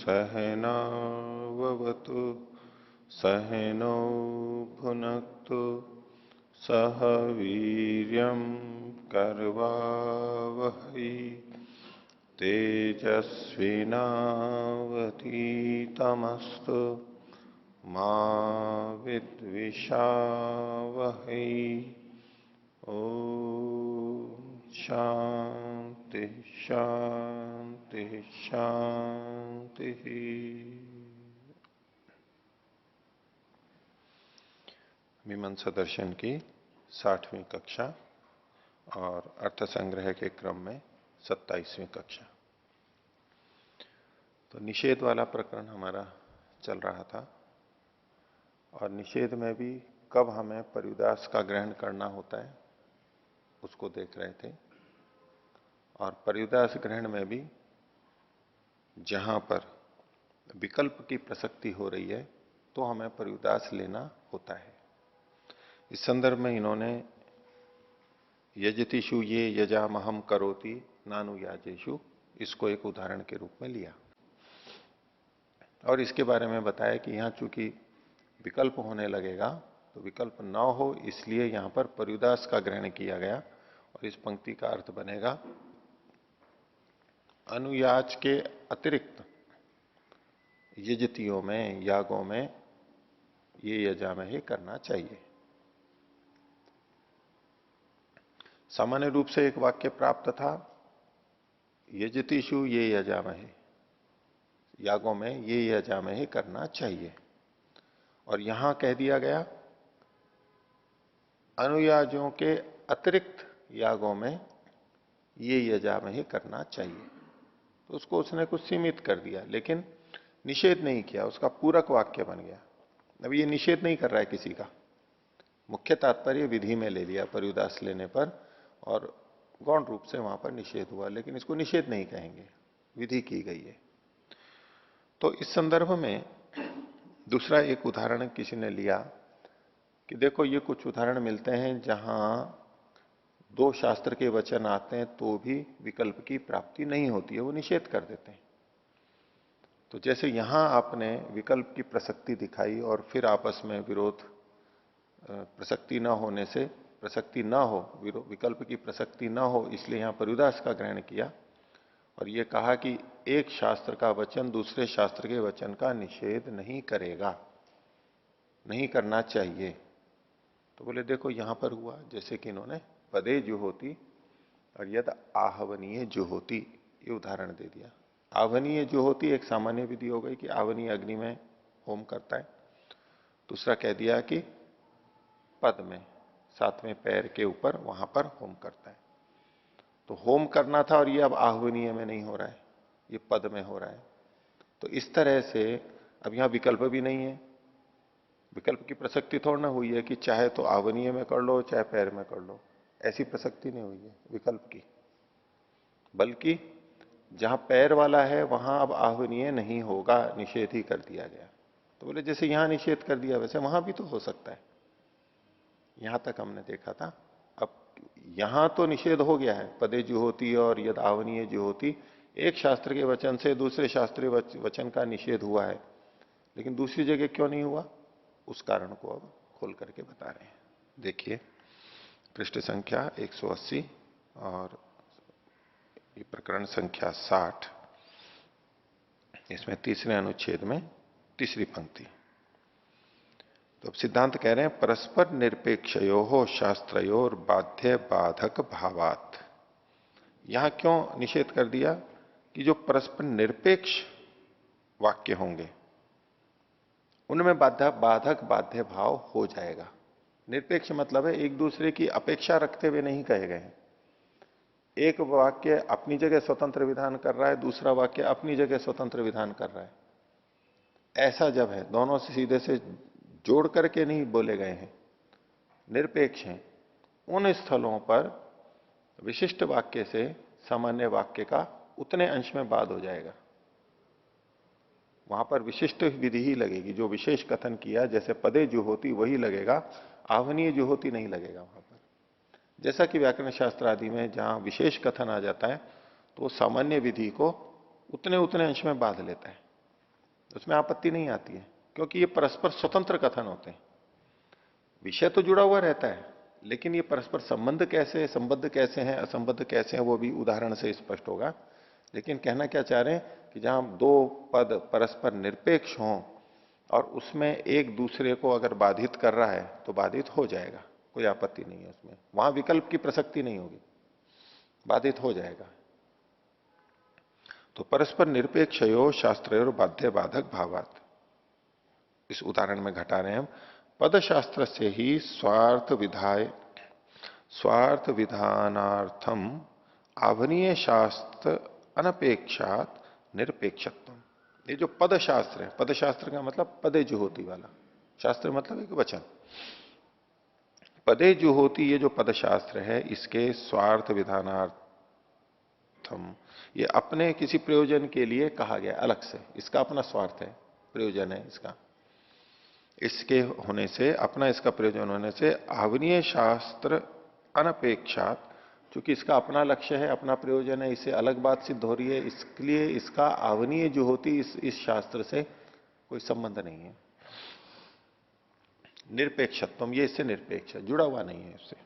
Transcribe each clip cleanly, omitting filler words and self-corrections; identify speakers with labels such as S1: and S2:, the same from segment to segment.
S1: सहनाववतु सहनौ भुनक्तु सह वीर्यं करवावहै तेजस्विनावधीतमस्तु मा विद्विषावहै। ओम शांति शांति शांति। मीमांसा दर्शन की 60वीं कक्षा और अर्थ संग्रह के क्रम में 27वीं कक्षा। तो निषेध वाला प्रकरण हमारा चल रहा था और निषेध में भी कब हमें पर्युदास का ग्रहण करना होता है उसको देख रहे थे। और पर्युदास ग्रहण में भी जहां पर विकल्प की प्रसक्ति हो रही है तो हमें पर्युदास लेना होता है। इस संदर्भ में इन्होंने यजतिषु ये यजामहम करोति नानु याजेषु इसको एक उदाहरण के रूप में लिया और इसके बारे में बताया कि यहां चूंकि विकल्प होने लगेगा तो विकल्प न हो इसलिए यहां पर पर्युदास का ग्रहण किया गया। और इस पंक्ति का अर्थ बनेगा अनुयाज के अतिरिक्त यजतियों में यागों में ये यजामह ही करना चाहिए। सामान्य रूप से एक वाक्य प्राप्त था यजतिषु ये यजामह, यागों में ये यजामह ही करना चाहिए। और यहां कह दिया गया अनुयाजों के अतिरिक्त यागों में ये यजामह ही करना चाहिए। तो उसको उसने कुछ सीमित कर दिया लेकिन निषेध नहीं किया, उसका पूरक वाक्य बन गया। अब ये निषेध नहीं कर रहा है किसी का, मुख्य तात्पर्य विधि में ले लिया पर्युदास लेने पर और गौण रूप से वहां पर निषेध हुआ, लेकिन इसको निषेध नहीं कहेंगे, विधि की गई है। तो इस संदर्भ में दूसरा एक उदाहरण किसी ने लिया कि देखो ये कुछ उदाहरण मिलते हैं जहां दो शास्त्र के वचन आते हैं तो भी विकल्प की प्राप्ति नहीं होती है, वो निषेध कर देते हैं। तो जैसे यहां आपने विकल्प की प्रसक्ति दिखाई और फिर आपस में विरोध, प्रसक्ति न होने से, प्रसक्ति न हो, विकल्प की प्रसक्ति न हो इसलिए यहां पर्युदास का ग्रहण किया और यह कहा कि एक शास्त्र का वचन दूसरे शास्त्र के वचन का निषेध नहीं करेगा, नहीं करना चाहिए। तो बोले देखो यहां पर हुआ जैसे कि इन्होंने पदे जुहोति और यद आहवनीय जुहोति ये उदाहरण दे दिया। आवनीय जुहोति एक सामान्य विधि हो गई कि आवनीय अग्नि में होम करता है। दूसरा कह दिया कि पद में, सातवें पैर के ऊपर वहां पर होम करता है। तो होम करना था और ये अब आहवनीय में नहीं हो रहा है, ये पद में हो रहा है। तो इस तरह से अब यहां विकल्प भी नहीं है, विकल्प की प्रसक्ति थोड़ा ना हुई है कि चाहे तो आवनीय में कर लो चाहे पैर में कर लो, ऐसी प्रसक्ति नहीं हुई है विकल्प की। बल्कि जहां पैर वाला है वहां अब आहवनीय नहीं होगा, निषेध ही कर दिया गया। तो बोले जैसे यहां निषेध कर दिया वैसे वहां भी तो हो सकता है। यहां तक हमने देखा था। अब यहां तो निषेध हो गया है, पदे जुहोति और यद आवनीय जुहोति, एक शास्त्र के वचन से दूसरे शास्त्रीय वचन का निषेध हुआ है, लेकिन दूसरी जगह क्यों नहीं हुआ उस कारण को अब खोल करके बता रहे हैं। देखिए पृष्ठ संख्या 180 और ये प्रकरण संख्या 60, इसमें तीसरे अनुच्छेद में तीसरी पंक्ति। तो अब सिद्धांत कह रहे हैं परस्पर निरपेक्षयो हो शास्त्रयोर बाध्य बाधक भावात। यहां क्यों निषेध कर दिया कि जो परस्पर निरपेक्ष वाक्य होंगे उनमें बाधक बाध्य भाव हो जाएगा। निरपेक्ष मतलब है एक दूसरे की अपेक्षा रखते हुए नहीं कहे गए हैं। एक वाक्य अपनी जगह स्वतंत्र विधान कर रहा है, दूसरा वाक्य अपनी जगह स्वतंत्र विधान कर रहा है। ऐसा जब है, दोनों से सीधे से जोड़ करके नहीं बोले गए हैं, निरपेक्ष हैं, उन स्थलों पर विशिष्ट वाक्य से सामान्य वाक्य का उतने अंश में बाद हो जाएगा। वहां पर विशिष्ट विधि ही लगेगी, जो विशेष कथन किया जैसे पदे जो होती वही लगेगा, आवनीय जो होती नहीं लगेगा वहां पर। जैसा कि व्याकरण शास्त्र आदि में जहां विशेष कथन आ जाता है तो वो सामान्य विधि को उतने उतने अंश में बांध लेता है। उसमें आपत्ति नहीं आती है, क्योंकि ये परस्पर स्वतंत्र कथन होते हैं। विषय तो जुड़ा हुआ रहता है, लेकिन ये परस्पर संबंध कैसे, संबद्ध कैसे हैं, असंबद्ध कैसे हैं, वो भी उदाहरण से स्पष्ट होगा। लेकिन कहना क्या चाह रहे हैं कि जहां दो पद परस्पर निरपेक्ष हों और उसमें एक दूसरे को अगर बाधित कर रहा है तो बाधित हो जाएगा, कोई आपत्ति नहीं है उसमें, वहां विकल्प की प्रसक्ति नहीं होगी, बाधित हो जाएगा। तो परस्पर निरपेक्षयो शास्त्रयोर बाध्य बाधक भावात, इस उदाहरण में घटा रहे हैं हम, पद शास्त्र से ही स्वार्थ विधानार्थम आवनीय शास्त्र अनपेक्षात निरपेक्षत्व। ये जो पद शास्त्र है, पद शास्त्र का मतलब पदे जुहोती वाला, शास्त्र मतलब एक वचन, पदे जुहोती, ये जो पद शास्त्र है इसके स्वार्थ विधानार्थम, ये अपने किसी प्रयोजन के लिए कहा गया अलग से, इसका अपना स्वार्थ है, प्रयोजन है इसका, इसके होने से, अपना इसका प्रयोजन होने से आवनीय शास्त्र अनपेक्षात, क्योंकि इसका अपना लक्ष्य है, अपना प्रयोजन है, इससे अलग बात सिद्ध हो रही है, इसलिए इसका आवनीय जो होती इस शास्त्र से कोई संबंध नहीं है। निरपेक्षत्वम, ये इससे निरपेक्ष है, जुड़ा हुआ नहीं है इससे।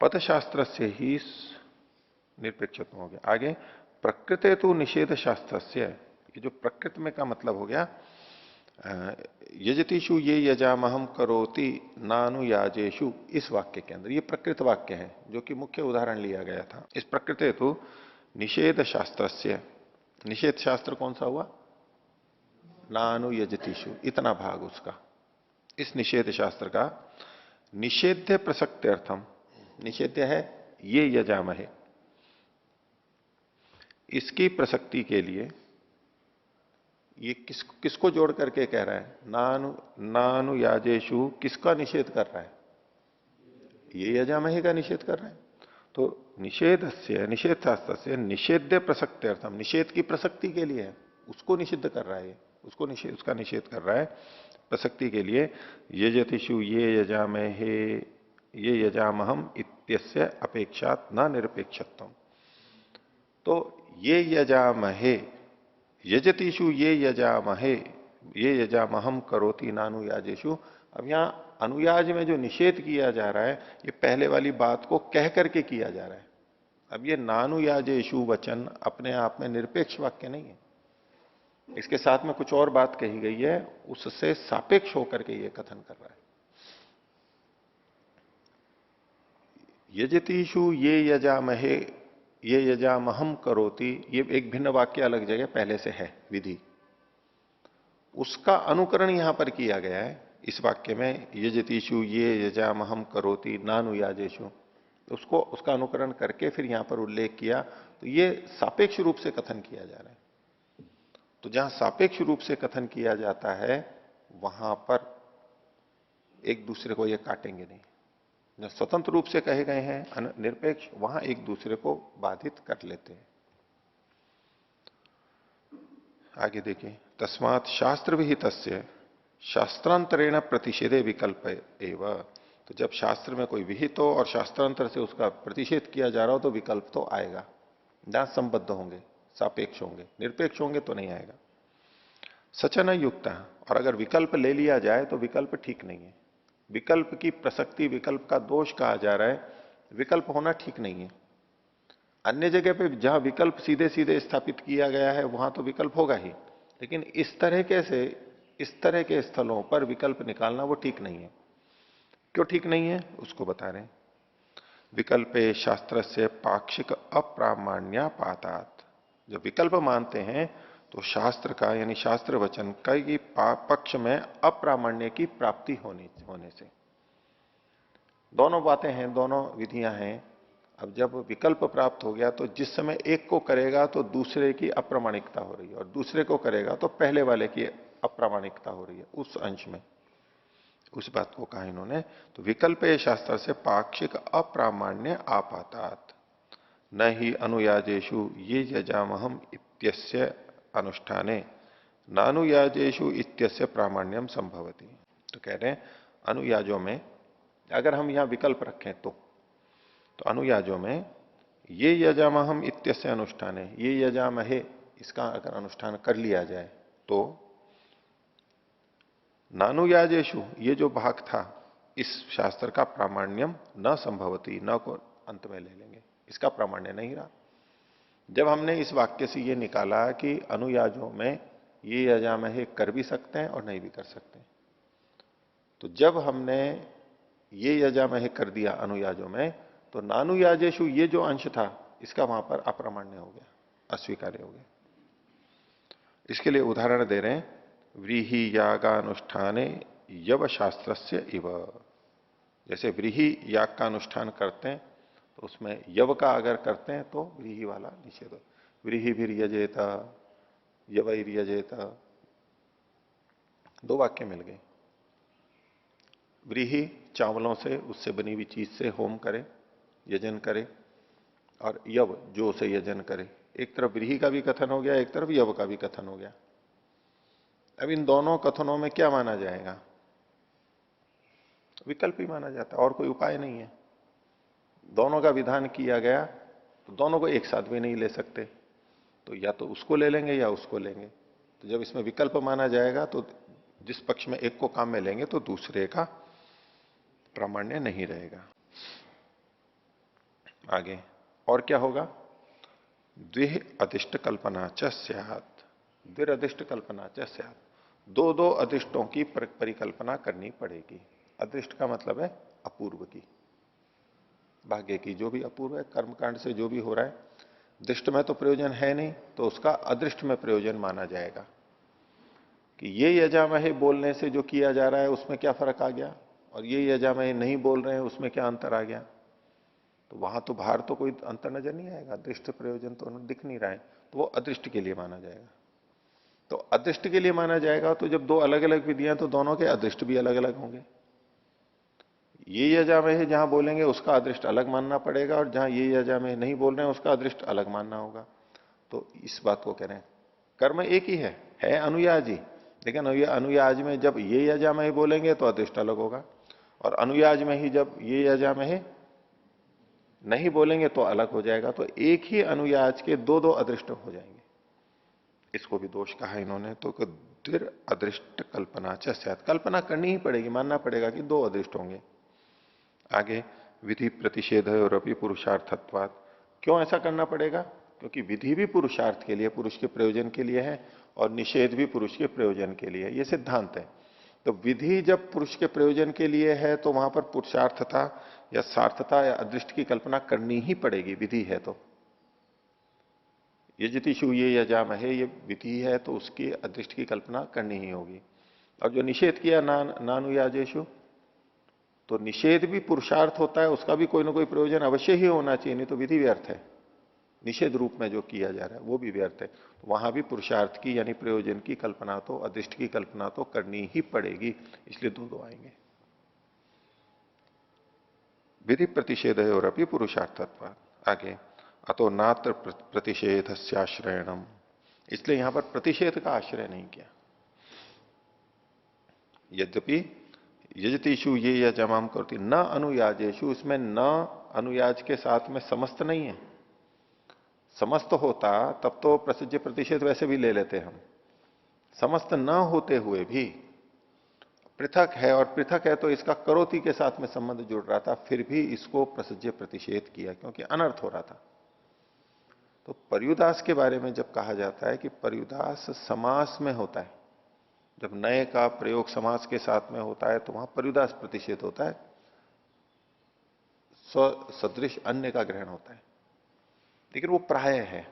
S1: पद शास्त्र से ही निरपेक्षत्व हो गया। आगे प्रकृते तो निषेध शास्त्र से, ये जो प्रकृति में का मतलब हो गया, यजतीषु ये यजामहम करोति नानुयाजेषु, इस वाक्य के अंदर ये प्रकृत वाक्य है जो कि मुख्य उदाहरण लिया गया था। इस प्रकृते तो निषेध शास्त्र से, निषेध शास्त्र कौन सा हुआ, नानुयजतीषु, इतना भाग उसका, इस निषेध शास्त्र का निषेध्य प्रसक्त्यर्थम, निषेध्य है ये यजामहे, इसकी प्रसक्ति के लिए, ये किसको जोड़ करके कह रहा है, नानु याजेशु, किसका निषेध कर रहा है, ये यजामहे का निषेध कर रहा है। तो निषेध से, निषेध शास्त्र से निषेध्य प्रसक्त्यर्थम, निषेध की प्रसक्ति के लिए है, उसको निषिद्ध कर रहा है, उसको निषेध, उसका निषेध कर रहा है प्रसक्ति के लिए। यजतिषु ये यजामहे, ये यजामहम इत्यस्य अपेक्षात न निरपेक्षत्वम। तो ये यजामहे, यजतीषु ये यजामहे, ये यजामहम करोति नानुयाजेषु, अब यहां अनुयाज में जो निषेध किया जा रहा है, ये पहले वाली बात को कह करके किया जा रहा है। अब ये नानुयाजेषु वचन अपने आप में निरपेक्ष वाक्य नहीं है, इसके साथ में कुछ और बात कही गई है, उससे सापेक्ष होकर के ये कथन कर रहा है। यजतीषु ये यजामहे, ये यजामहम करोति, ये एक भिन्न वाक्य अलग जगह पहले से है विधि, उसका अनुकरण यहां पर किया गया है इस वाक्य में, यजतीषु ये यजामहम करोति नानुयाजेषु, उसको, उसका अनुकरण करके फिर यहां पर उल्लेख किया, तो ये सापेक्ष रूप से कथन किया जा रहा है। तो जहां सापेक्ष रूप से कथन किया जाता है वहां पर एक दूसरे को ये काटेंगे नहीं, जब स्वतंत्र रूप से कहे गए हैं निरपेक्ष, वहां एक दूसरे को बाधित कर लेते हैं। आगे देखिए, तस्मात् शास्त्र विहितस्य शास्त्रांतरेण प्रतिषेधे विकल्प एवं, तो जब शास्त्र में कोई विहित हो और शास्त्रांतर से उसका प्रतिषेध किया जा रहा हो तो विकल्प तो आएगा, जहां संबद्ध होंगे, सापेक्ष होंगे, निरपेक्ष होंगे तो नहीं आएगा। सचन युक्त, और अगर विकल्प ले लिया जाए तो विकल्प ठीक नहीं है, विकल्प की प्रसक्ति, विकल्प का दोष कहा जा रहा है, विकल्प होना ठीक नहीं है। अन्य जगह पे जहां विकल्प सीधे सीधे स्थापित किया गया है वहां तो विकल्प होगा ही, लेकिन इस तरह के से, इस तरह के स्थलों पर विकल्प निकालना वो ठीक नहीं है। क्यों ठीक नहीं है उसको बता रहे हैं, विकल्पे शास्त्र से पाक्षिक अप्रामाण्यापातात, जब विकल्प मानते हैं तो शास्त्र का, यानी शास्त्र वचन का की पक्ष में अप्रामाण्य की प्राप्ति होने से, दोनों बातें हैं, दोनों विधियां हैं। अब जब विकल्प प्राप्त हो गया तो जिस समय एक को करेगा तो दूसरे की अप्रामाणिकता हो रही है, और दूसरे को करेगा तो पहले वाले की अप्रामाणिकता हो रही है, उस अंश में उस बात को कहा इन्होंने। तो विकल्प शास्त्र से पाक्षिक अप्रामाण्य आपातात, न ही अनुयाजेशु ये यजामहम इत्यस्य अनुष्ठाने नानुयाजेशु इत्यस्य प्रामाण्यम संभवती। तो कह रहे हैं अनुयाजों में अगर हम यहां विकल्प रखें तो अनुयाजों में ये यजामहम इत्यस्य अनुष्ठाने, ये यजामहे, इसका अगर अनुष्ठान कर लिया जाए, तो नानुयाजेशु ये जो भाग था इस शास्त्र का प्रामाण्यम न संभवती, न को अंत में ले लेंगे, इसका प्रामाण्य नहीं रहा। जब हमने इस वाक्य से ये निकाला कि अनुयाजों में ये यजामहे कर भी सकते हैं और नहीं भी कर सकते, तो जब हमने ये यजामहे कर दिया अनुयाजों में, तो नानुयाजेशु ये जो अंश था इसका वहां पर अप्रामाण्य हो गया, अस्वीकार्य हो गया। इसके लिए उदाहरण दे रहे हैं, व्रीहि यागानुष्ठाने यव शास्त्रस्य इव। जैसे व्रीहि याग का अनुष्ठान करते हैं तो उसमें यव का अगर करते हैं तो व्रीहि वाला निषेध हो। व्रीहि भी यजेत, यवैर यजेत, दो वाक्य मिल गए। व्रीहि चावलों से, उससे बनी हुई चीज से होम करे, यजन करे, और यव जो से यजन करे। एक तरफ व्रीहि का भी कथन हो गया, एक तरफ यव का भी कथन हो गया। अब इन दोनों कथनों में क्या माना जाएगा? विकल्प ही माना जाता है, और कोई उपाय नहीं है। दोनों का विधान किया गया तो दोनों को एक साथ भी नहीं ले सकते, तो या तो उसको ले लेंगे या उसको लेंगे। तो जब इसमें विकल्प माना जाएगा तो जिस पक्ष में एक को काम में लेंगे तो दूसरे का प्रामाण्य नहीं रहेगा। आगे और क्या होगा? द्विह अधिष्ट कल्पना च स्यात्, द्विर अधिष्ट कल्पना च स्यात्, दो दो अधिष्टों की परिकल्पना करनी पड़ेगी। अदृष्ट का मतलब है अपूर्व की, भाग्य की, जो भी अपूर्व है, कर्मकांड से जो भी हो रहा है, दृष्ट में तो प्रयोजन है नहीं, तो उसका अदृष्ट में प्रयोजन माना जाएगा कि ये यजामहे बोलने से जो किया जा रहा है उसमें क्या फर्क आ गया, और ये यजामहे नहीं बोल रहे हैं उसमें क्या अंतर आ गया। तो वहां तो बाहर तो कोई अंतर नजर नहीं आएगा, दृष्ट प्रयोजन तो दिख नहीं रहा है, तो वो अदृष्ट के लिए माना जाएगा। तो अदृष्ट के लिए माना जाएगा, तो जब दो अलग अलग विधियां, तो दोनों के अदृष्ट भी अलग अलग होंगे। ये यजामहे जहां बोलेंगे उसका अदृष्ट अलग मानना पड़ेगा, और जहां ये यजामहे नहीं बोल रहे हैं उसका अदृष्ट अलग मानना होगा। तो इस बात को कह रहे हैं, कर्म एक ही है अनुयाजी, लेकिन अनुयाज में जब ये यजामहे बोलेंगे तो अदृष्ट अलग होगा, और अनुयाज में ही जब ये यजामहे नहीं बोलेंगे तो अलग हो जाएगा। तो एक ही अनुयाज के दो दो अदृष्ट हो जाएंगे। इसको भी दोष कहा इन्होंने। तो द्विर अदृष्ट कल्पना च स्यात्, कल्पना करनी ही पड़ेगी, मानना पड़ेगा कि दो अदृष्ट होंगे। आगे विधि प्रतिषेध और अपनी पुरुषार्थत्वात्, क्यों ऐसा करना पड़ेगा? क्योंकि विधि भी पुरुषार्थ के लिए, पुरुष के प्रयोजन के लिए है, और निषेध भी पुरुष के प्रयोजन के लिए, ये सिद्धांत है। तो विधि जब पुरुष के प्रयोजन के लिए है तो वहां पर पुरुषार्थता या सार्थता या अदृष्ट की कल्पना करनी ही पड़ेगी, विधि है तो। यजतिषु ये यजामहे, ये विधि है तो उसकी अदृष्ट की कल्पना करनी ही होगी। और जो निषेध किया नानुयाजेशु, तो निषेध भी पुरुषार्थ होता है, उसका भी कोई ना कोई प्रयोजन अवश्य ही होना चाहिए, नहीं तो विधि व्यर्थ है। निषेध रूप में जो किया जा रहा है वो भी व्यर्थ है। तो वहां भी पुरुषार्थ की यानी प्रयोजन की कल्पना तो, अदृष्ट की कल्पना तो करनी ही पड़ेगी, इसलिए दो दो आएंगे। विधि प्रतिषेध और अपनी पुरुषार्थत्व। आगे अतो नात्र प्रतिषेध आश्रयणम, इसलिए यहां पर प्रतिषेध का आश्रय नहीं किया। यद्यपि यजतिषु ये यजमाम करती न अनुयाजेशु, इसमें न अनुयाज के साथ में समस्त नहीं है। समस्त होता तब तो प्रसिद्ध प्रतिषेध वैसे भी ले लेते हम। समस्त न होते हुए भी पृथक है, और पृथक है तो इसका करोति के साथ में संबंध जुड़ रहा था, फिर भी इसको प्रसिद्ध प्रतिषेध किया क्योंकि अनर्थ हो रहा था। तो पर्युदास के बारे में जब कहा जाता है कि पर्युदास समास में होता है, जब नए का प्रयोग समास के साथ में होता है तो वहां पर्युदास प्रतिषेध होता है, सदृश अन्य का ग्रहण होता है। लेकिन वो प्राय है,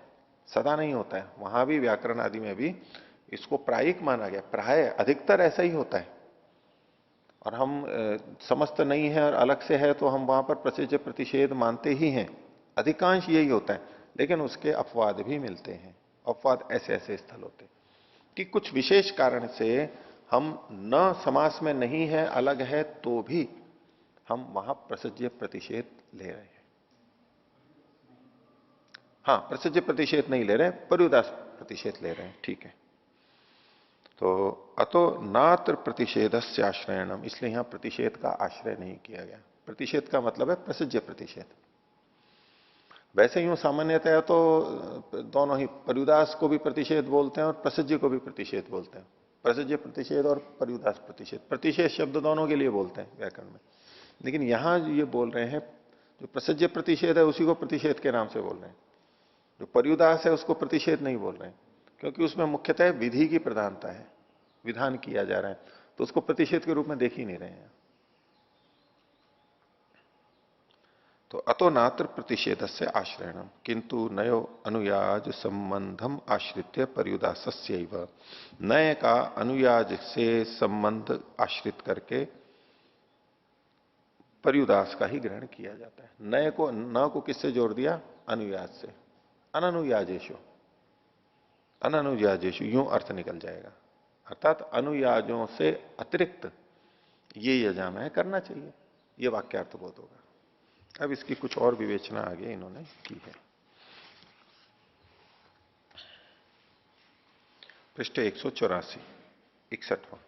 S1: सदा नहीं होता है। वहां भी व्याकरण आदि में भी इसको प्रायिक माना गया, प्राय अधिकतर ऐसा ही होता है। और हम समस्त नहीं है और अलग से है तो हम वहां पर प्रसिद्ध प्रतिषेध मानते ही हैं, अधिकांश यही होता है। लेकिन उसके अपवाद भी मिलते हैं। अपवाद ऐसे ऐसे स्थल होते कि कुछ विशेष कारण से हम न समास में नहीं है, अलग है, तो भी हम वहां प्रसिद्ध प्रतिषेध ले रहे हैं। हाँ, प्रसिद्ध प्रतिषेध नहीं ले रहे हैं, पर्युदास प्रतिषेध ले रहे हैं, ठीक है। तो अतो नात्र प्रतिषेध से आश्रयणम, इसलिए यहां प्रतिषेध का आश्रय नहीं किया गया। प्रतिषेध का मतलब है प्रसिद्ध प्रतिषेध। वैसे यूं सामान्यतया तो दोनों ही पर्युदास को भी प्रतिषेध बोलते हैं और प्रसज्य को भी प्रतिषेध बोलते हैं। प्रसज्य प्रतिषेध और पर्युदास प्रतिषेध, प्रतिषेध शब्द दोनों के लिए बोलते हैं व्याकरण में। लेकिन यहां ये बोल रहे हैं जो प्रसज्य प्रतिषेध है उसी को प्रतिषेध के नाम से बोल रहे हैं। जो पर्युदास है उसको प्रतिषेध नहीं बोल रहे हैं, क्योंकि उसमें मुख्यतः विधि की प्रधानता है, विधान किया जा रहा है, तो उसको प्रतिषेध के रूप में देख ही नहीं रहे हैं। तो अतो नात्र प्रतिषेध से आश्रयणम किंतु नयो अनुयाज संबंधम आश्रित्य पर्युदासस्यैव, नय का अनुयाज से संबंध आश्रित करके पर्युदास का ही ग्रहण किया जाता है। नय को, न को किससे जोड़ दिया? अनुयाज से। अननुयाजेशु, अननुयाजेशु यूं अर्थ निकल जाएगा, अर्थात अनुयाजों से अतिरिक्त ये यजाम है करना चाहिए, ये वाक्यार्थ बोध होगा। अब इसकी कुछ और विवेचना आगे इन्होंने की है। पृष्ठ 184, 61वां।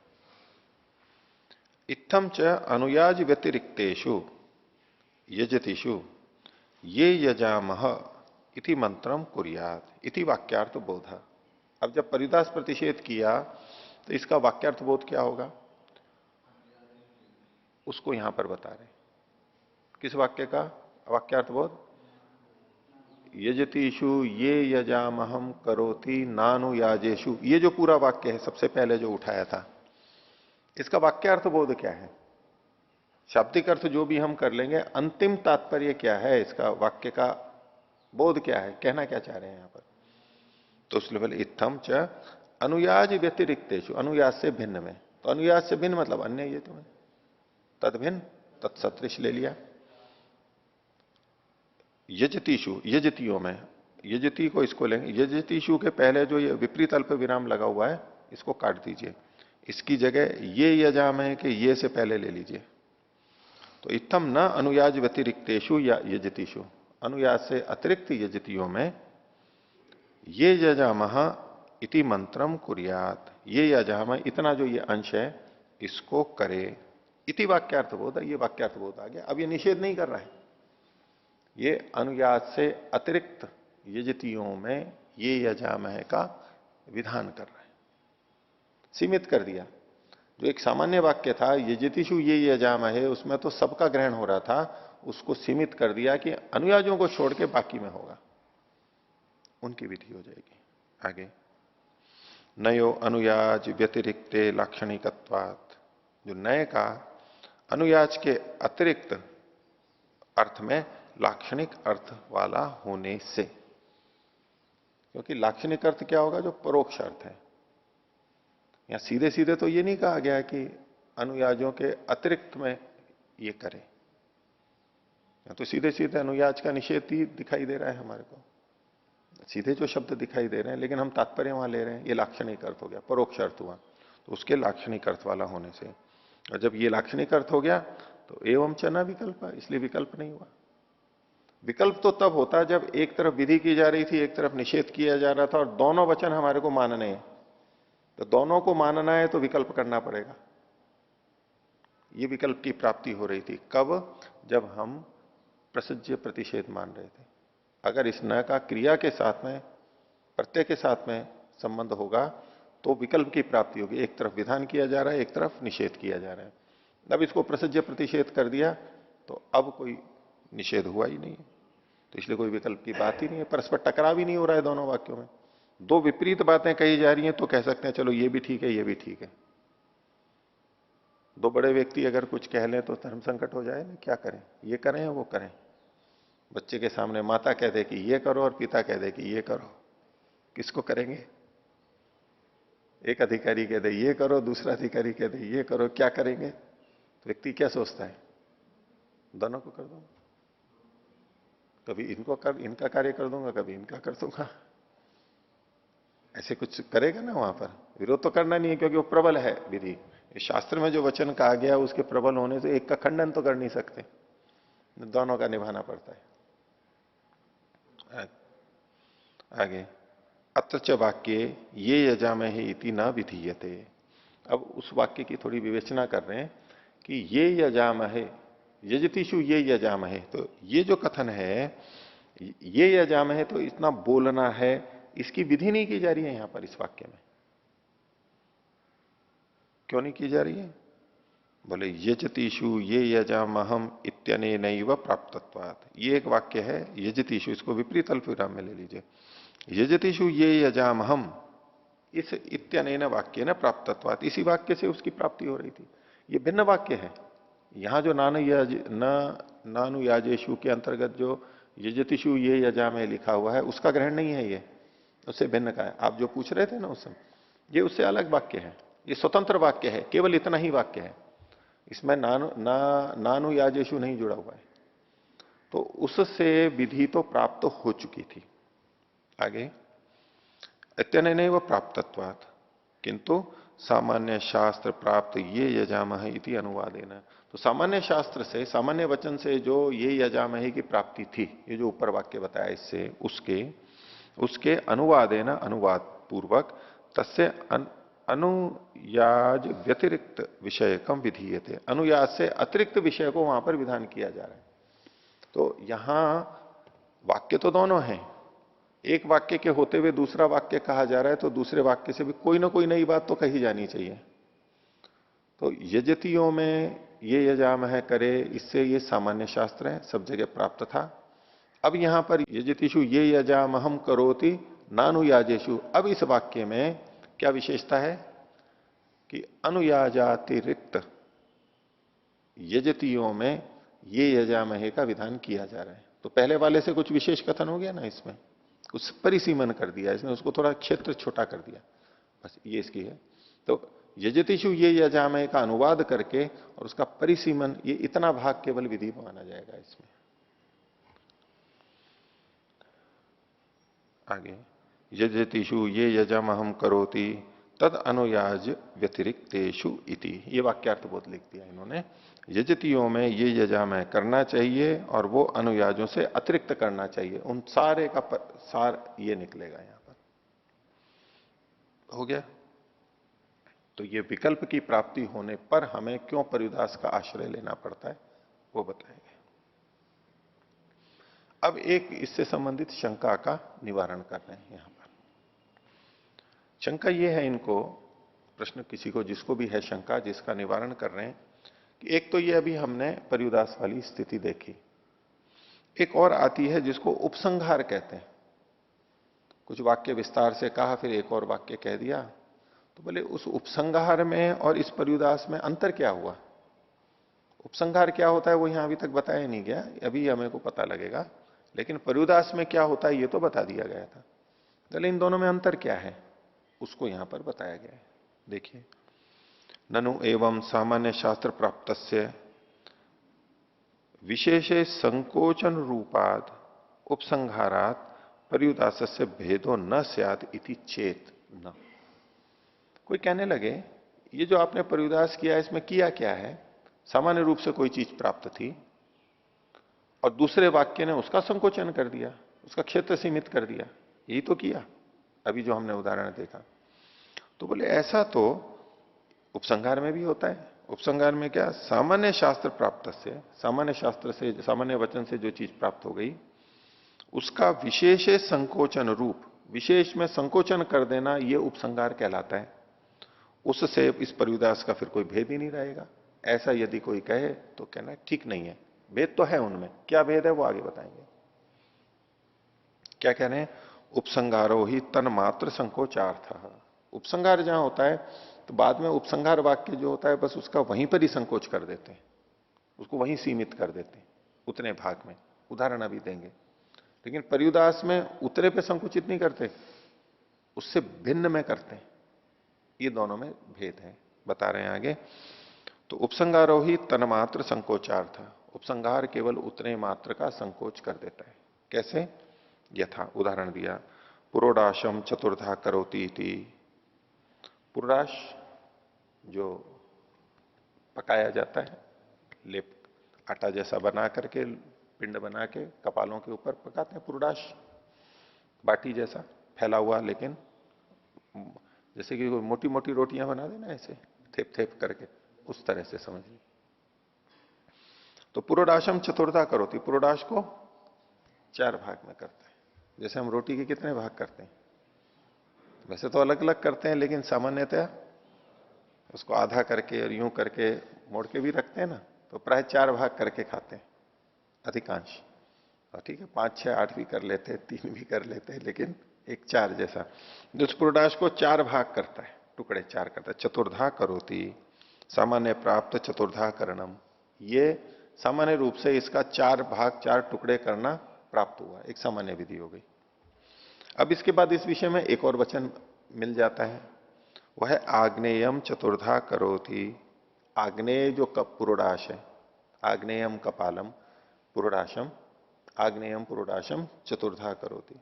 S1: इत्थम च अनुयाज व्यतिरिक्तेषु यजतिषु ये यजामह इति मंत्रम कुर्यात् इति वाक्यार्थ बोध। अब जब परिदास प्रतिषेध किया तो इसका वाक्यार्थ बोध क्या होगा, उसको यहां पर बता रहे। किस वाक्य का वाक्यार्थ बोध? यजतीषु ये यजामहम करोति नानुयाजेषु, ये जो पूरा वाक्य है सबसे पहले जो उठाया था, इसका वाक्यार्थ बोध क्या है? शाब्दिक अर्थ जो भी हम कर लेंगे, अंतिम तात्पर्य क्या है इसका, वाक्य का बोध क्या है, कहना क्या चाह रहे हैं यहां पर? तो उसने बोले इत्थम च अनुयाज व्यतिरिक्तेषु, अनुयाज से भिन्न में। तो अनुयाज से भिन्न मतलब अन्य, ये तुम्हें तद भिन्न, तत्सदृश ले लिया। यजतीषु, यजतियों में, यजति को इसको लेंगे, यजतीषु के पहले जो ये विपरीत अल्प विराम लगा हुआ है इसको काट दीजिए, इसकी जगह ये यजाम है कि ये से पहले ले लीजिए। तो इत्थम न अनुयाज व्यतिरिक्तेषु या यजतीषु, अनुयाज से अतिरिक्त यजतियों में ये यजामह इति मंत्रम कुर्यात, ये यजाम इतना जो ये अंश है इसको करे, इति वाक्यार्थ बोध, ये वाक्यार्थ बोध आ गया। अब ये निषेध नहीं कर रहा है, ये अनुयाज से अतिरिक्त यजतियों में ये यजाम है का विधान कर रहा है, सीमित कर दिया। जो एक सामान्य वाक्य था यजतिषु ये यजाम है, उसमें तो सबका ग्रहण हो रहा था, उसको सीमित कर दिया कि अनुयाजों को छोड़ के बाकी में होगा, उनकी विधि हो जाएगी। आगे नयो अनुयाज व्यतिरिक्ते लाक्षणिकत्वात्, जो नए का अनुयाज के अतिरिक्त अर्थ में लाक्षणिक अर्थ वाला होने से, क्योंकि लाक्षणिक अर्थ क्या होगा? जो परोक्ष अर्थ है। यहां सीधे सीधे तो ये नहीं कहा गया कि अनुयाजों के अतिरिक्त में ये करे, तो सीधे सीधे अनुयाज का निषेध ही दिखाई दे रहा है हमारे को, सीधे जो शब्द दिखाई दे रहे हैं, लेकिन हम तात्पर्य वहां ले रहे हैं, ये लाक्षणिक अर्थ हो गया, परोक्ष अर्थ हुआ, तो उसके लाक्षणिक अर्थ वाला होने से। और जब ये लाक्षणिक अर्थ हो गया तो एवं च न विकल्प, इसलिए विकल्प नहीं हुआ। विकल्प तो तब होता जब एक तरफ विधि की जा रही थी, एक तरफ निषेध किया जा रहा था, और दोनों वचन हमारे को मानने हैं। तो दोनों को मानना है तो विकल्प करना पड़ेगा। ये विकल्प की प्राप्ति हो रही थी कब? जब हम प्रसज्य प्रतिषेध मान रहे थे। अगर इस न का क्रिया के साथ में, प्रत्यय के साथ में संबंध होगा तो विकल्प की प्राप्ति होगी। एक तरफ विधान किया जा रहा है, एक तरफ निषेध किया जा रहा है। अब इसको प्रसज्य प्रतिषेध कर दिया तो अब कोई निषेध हुआ ही नहीं है, तो इसलिए कोई विकल्प की बात ही नहीं है, परस्पर टकराव ही नहीं हो रहा है दोनों वाक्यों में। दो विपरीत बातें कही जा रही हैं तो कह सकते हैं चलो ये भी ठीक है, ये भी ठीक है। दो बड़े व्यक्ति अगर कुछ कह लें तो धर्म संकट हो जाए ना, क्या करें, ये करें या वो करें। बच्चे के सामने माता कह दे कि ये करो और पिता कह दे कि ये करो, किसको करेंगे? एक अधिकारी कह दे ये करो, दूसरा अधिकारी कह दे ये करो, क्या करेंगे? तो व्यक्ति क्या सोचता है? दोनों को कर दूंगा, कभी इनका कार्य कर दूंगा, कभी इनका कर दूंगा। ऐसे कुछ करेगा ना वहां पर? विरोध तो करना नहीं है, क्योंकि वो प्रबल है विधि। शास्त्र में जो वचन कहा गया उसके प्रबल होने से एक का खंडन तो कर नहीं सकते, दोनों का निभाना पड़ता है। आगे अत्र च वाक्य ये यजामहे इति न विधीयते। अब उस वाक्य की थोड़ी विवेचना कर रहे हैं कि ये यजामहे, यजतिषु ये यजामहे, तो ये जो कथन है ये यजाम है तो इतना बोलना है, इसकी विधि नहीं की जा रही है यहां पर इस वाक्य में। क्यों नहीं की जा रही है? बोले यजतीषु ये यजामहम इत्यने नैव प्राप्तत्वात्। ये एक वाक्य है यजतीषु, इसको विपरीत अल्प विराम में ले लीजिए। यजतीषु ये यजामहम, इस इत्यनेन वाक्य न प्राप्तत्वात्, इसी वाक्य से उसकी प्राप्ति हो रही थी। ये भिन्न वाक्य है। यहां जो नानुयाजेशु के अंतर्गत जो यजतिषु ये यजाम लिखा हुआ है उसका ग्रहण नहीं है, ये उससे भिन्न का है। आप जो पूछ रहे थे ना उस समय, ये उससे अलग वाक्य है, ये स्वतंत्र वाक्य है, केवल इतना ही वाक्य है, इसमें नानुयाजेशु नहीं जुड़ा हुआ है। तो उससे विधि तो प्राप्त हो चुकी थी। आगे इत्यनेन व प्राप्तत्वात् किंतु सामान्य शास्त्र प्राप्त ये यजामह इति अनुवादेन। तो सामान्य शास्त्र से, सामान्य वचन से जो ये यजामह की प्राप्ति थी, ये जो ऊपर वाक्य बताया इससे, उसके अनुवादेन, अनुवाद पूर्वक तस्य अनुयाज व्यतिरिक्त विषयकम विधीयते। अनुयाज से अतिरिक्त विषय को वहां पर विधान किया जा रहा है। तो यहां वाक्य तो दोनों हैं, एक वाक्य के होते हुए दूसरा वाक्य कहा जा रहा है, तो दूसरे वाक्य से भी कोई ना कोई नई बात तो कही जानी चाहिए। तो यजतियों में ये यजाम है करे, इससे ये सामान्य शास्त्र है, सब जगह प्राप्त था। अब यहां पर यजतिषु ये यजाम हम करोति नानुयाजेशु, अब इस वाक्य में क्या विशेषता है कि अनुयाजातिरिक्त यजतियों में ये यजामहे का विधान किया जा रहा है। तो पहले वाले से कुछ विशेष कथन हो गया ना, इसमें कुछ परिसीमन कर दिया, इसने उसको थोड़ा क्षेत्र छोटा कर दिया, बस ये इसकी है। तो यजतिषु ये यजामय का अनुवाद करके और उसका परिसीमन, ये इतना भाग केवल विधि माना जाएगा इसमें। आगे यजतिषु ये यजामहम करोति तद अनुयाज व्यतिरिक्तेषु इति, ये वाक्यार्थ बहुत लिख दिया इन्होंने। यजतियों में ये यजामय करना चाहिए और वो अनुयाजों से अतिरिक्त करना चाहिए, उन सारे का सार ये निकलेगा यहां पर। हो गया? तो ये विकल्प की प्राप्ति होने पर हमें क्यों पर्युदास का आश्रय लेना पड़ता है वो बताएंगे। अब एक इससे संबंधित शंका का निवारण कर रहे हैं यहां पर। शंका ये है इनको, प्रश्न किसी को जिसको भी है शंका, जिसका निवारण कर रहे हैं कि एक तो ये अभी हमने पर्युदास वाली स्थिति देखी, एक और आती है जिसको उपसंहार कहते हैं। कुछ वाक्य विस्तार से कहा, फिर एक और वाक्य कह दिया, तो बोले उस उपसंहार में और इस पर्युदास में अंतर क्या हुआ? उपसंहार क्या होता है वो यहां अभी तक बताया नहीं गया, अभी हमें को पता लगेगा। लेकिन पर्युदास में क्या होता है ये तो बता दिया गया था। चलिए इन दोनों में अंतर क्या है उसको यहां पर बताया गया है। देखिए, ननु एवं सामान्य शास्त्र प्राप्तस्य विशेषे संकोचन रूपाद उपसंहारात पर्युदासस्य भेदो न स्यात् इति चेत न। कोई कहने लगे ये जो आपने पर्युदास किया इसमें किया क्या है? सामान्य रूप से कोई चीज प्राप्त थी और दूसरे वाक्य ने उसका संकोचन कर दिया, उसका क्षेत्र सीमित कर दिया, यही तो किया अभी जो हमने उदाहरण देखा। तो बोले ऐसा तो उपसंहार में भी होता है। उपसंहार में क्या? सामान्य शास्त्र प्राप्त से, सामान्य शास्त्र से, सामान्य वचन से जो चीज प्राप्त हो गई उसका विशेष संकोचन रूप, विशेष में संकोचन कर देना, ये उपसंहार कहलाता है। उससे इस पर्युदास का फिर कोई भेद ही नहीं रहेगा। ऐसा यदि कोई कहे तो कहना ठीक नहीं है, भेद तो है उनमें। क्या भेद है वो आगे बताएंगे। क्या कह रहे हैं? उपसंहारो ही तन्मात्र संकोचार्थ। उपसंहार जहां होता है तो बाद में उपसंहार वाक्य जो होता है बस उसका वहीं पर ही संकोच कर देते हैं, उसको वहीं सीमित कर देते हैं, उतने भाग में। उदाहरण अभी देंगे। लेकिन पर्युदास में उतरे पे संकुचित नहीं करते, उससे भिन्न में करते हैं। ये दोनों में भेद है, बता रहे हैं आगे। तो उपसंहारो ही तन्मात्र संकोचार्थ, उपसंहार केवल उतने मात्र का संकोच कर देता है। कैसे? यथा उदाहरण दिया, पुरोडाशम चतुर्धा करोति थी। पुरोडाश जो पकाया जाता है, लेप आटा जैसा बना करके, पिंड बना के कपालों के ऊपर पकाते हैं पुरोडाश, बाटी जैसा फैला हुआ, लेकिन जैसे कि मोटी मोटी रोटियां बना देना ऐसे थेप थेप करके, उस तरह से समझ लीजिए। तो पुरोडाशम चतुर्धा करोति, पुरोडाश को चार भाग में करते हैं। जैसे हम रोटी के कितने भाग करते हैं? वैसे तो अलग अलग करते हैं, लेकिन सामान्यतः उसको आधा करके और यूं करके मोड़ के भी रखते हैं ना, तो प्राय चार भाग करके खाते हैं अधिकांश। और ठीक है, 5, 6, 8 भी कर लेते हैं, 3 भी कर लेते हैं, लेकिन एक चार जैसा जो पुरोडाश को चार भाग करता है, टुकड़े चार करता है। चतुर्धा करोति सामान्य प्राप्त चतुर्धा करणम, ये सामान्य रूप से इसका चार भाग चार टुकड़े करना प्राप्त हुआ, एक सामान्य विधि हो गई। अब इसके बाद इस विषय में एक और वचन मिल जाता है, वह है आग्नेयम चतुर्धा करोति। आग्नेय जो पुरोडाश है, आग्नेयम कपालम पुरोडाशम, आग्नेयम पुरोडाशम चतुर्धा करोति।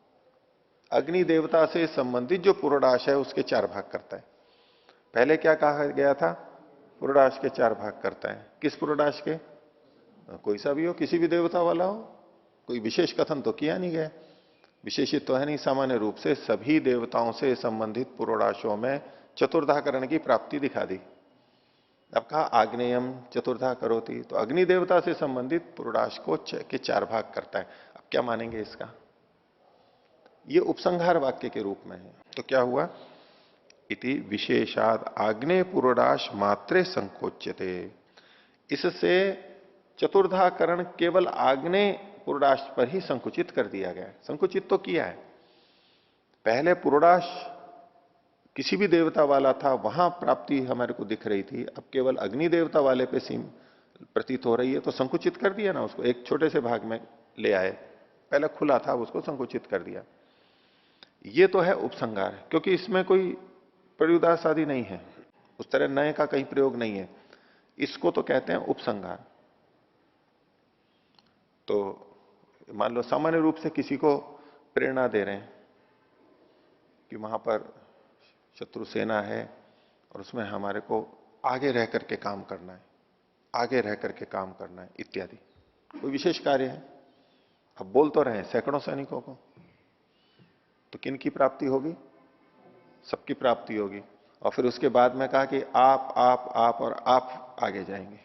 S1: अग्नि देवता से संबंधित जो पुरोडाश है उसके चार भाग करता है। पहले क्या कहा गया था? पुरोडाश के चार भाग करता है। किस पुरोडाश के? कोई सा भी हो, किसी भी देवता वाला हो, कोई विशेष कथन तो किया नहीं गया, विशेषित तो है नहीं, सामान्य रूप से सभी देवताओं से संबंधित पुरोडाशों में चतुर्धाकरण की प्राप्ति दिखा दी। अब कहा आग्नेयम चतुर्धा करोति, तो अग्नि देवता से संबंधित पुरोडाश को के चार भाग करता है। अब क्या मानेंगे इसका? ये उपसंहार वाक्य के रूप में है। तो क्या हुआ? इति विशेषाद आग्नेय पुरोडाश मात्रे संकोच्यते, इससे चतुर्धाकरण केवल आग्नेय पुरोडाश पर ही संकुचित कर दिया गया है। संकुचित तो किया है, पहले पुरोडाश किसी भी देवता वाला था, वहां प्राप्ति हमारे को दिख रही थी, अब केवल अग्नि देवता वाले पे सीम प्रतीत हो रही है, तो संकुचित कर दिया ना उसको, एक छोटे से भाग में ले आए। पहले खुला था, उसको संकुचित कर दिया। ये तो है उपसंहार, क्योंकि इसमें कोई प्रयुदास आदि नहीं है, उस तरह नए का कहीं प्रयोग नहीं है, इसको तो कहते हैं उपसंहार। तो मान लो सामान्य रूप से किसी को प्रेरणा दे रहे हैं कि वहां पर शत्रु सेना है और उसमें हमारे को आगे रह करके काम करना है, आगे रह करके काम करना है इत्यादि, कोई विशेष कार्य है। अब बोल तो रहे हैं सैकड़ों सैनिकों को, तो किन की प्राप्ति होगी? सबकी प्राप्ति होगी। और फिर उसके बाद में कहा कि आप और आप आगे जाएंगे,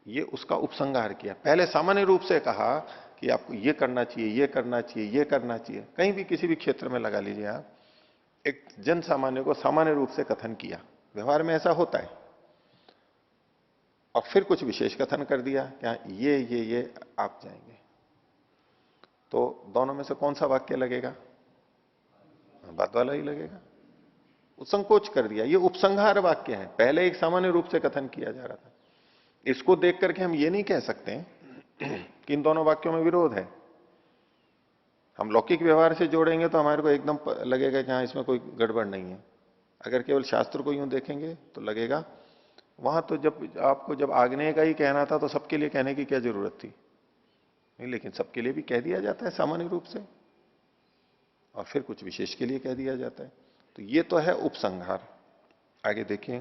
S1: ये उसका उपसंहार किया। पहले सामान्य रूप से कहा कि आपको ये करना चाहिए, ये करना चाहिए, ये करना चाहिए, कहीं भी किसी भी क्षेत्र में लगा लीजिए आप, एक जन सामान्य को सामान्य रूप से कथन किया, व्यवहार में ऐसा होता है। और फिर कुछ विशेष कथन कर दिया, क्या ये आप जाएंगे, तो दोनों में से कौन सा वाक्य लगेगा? बात वाला ही लगेगा। संकोच कर दिया, ये उपसंहार वाक्य है, पहले एक सामान्य रूप से कथन किया जा रहा था। इसको देख करके हम ये नहीं कह सकते कि इन दोनों वाक्यों में विरोध है। हम लौकिक व्यवहार से जोड़ेंगे तो हमारे को एकदम लगेगा कि हाँ इसमें कोई गड़बड़ नहीं है। अगर केवल शास्त्र को यूं देखेंगे तो लगेगा वहां तो जब आग्नेय का ही कहना था तो सबके लिए कहने की क्या जरूरत थी? नहीं, लेकिन सबके लिए भी कह दिया जाता है सामान्य रूप से, और फिर कुछ विशेष के लिए कह दिया जाता है। तो ये तो है उपसंहार। आगे देखिए,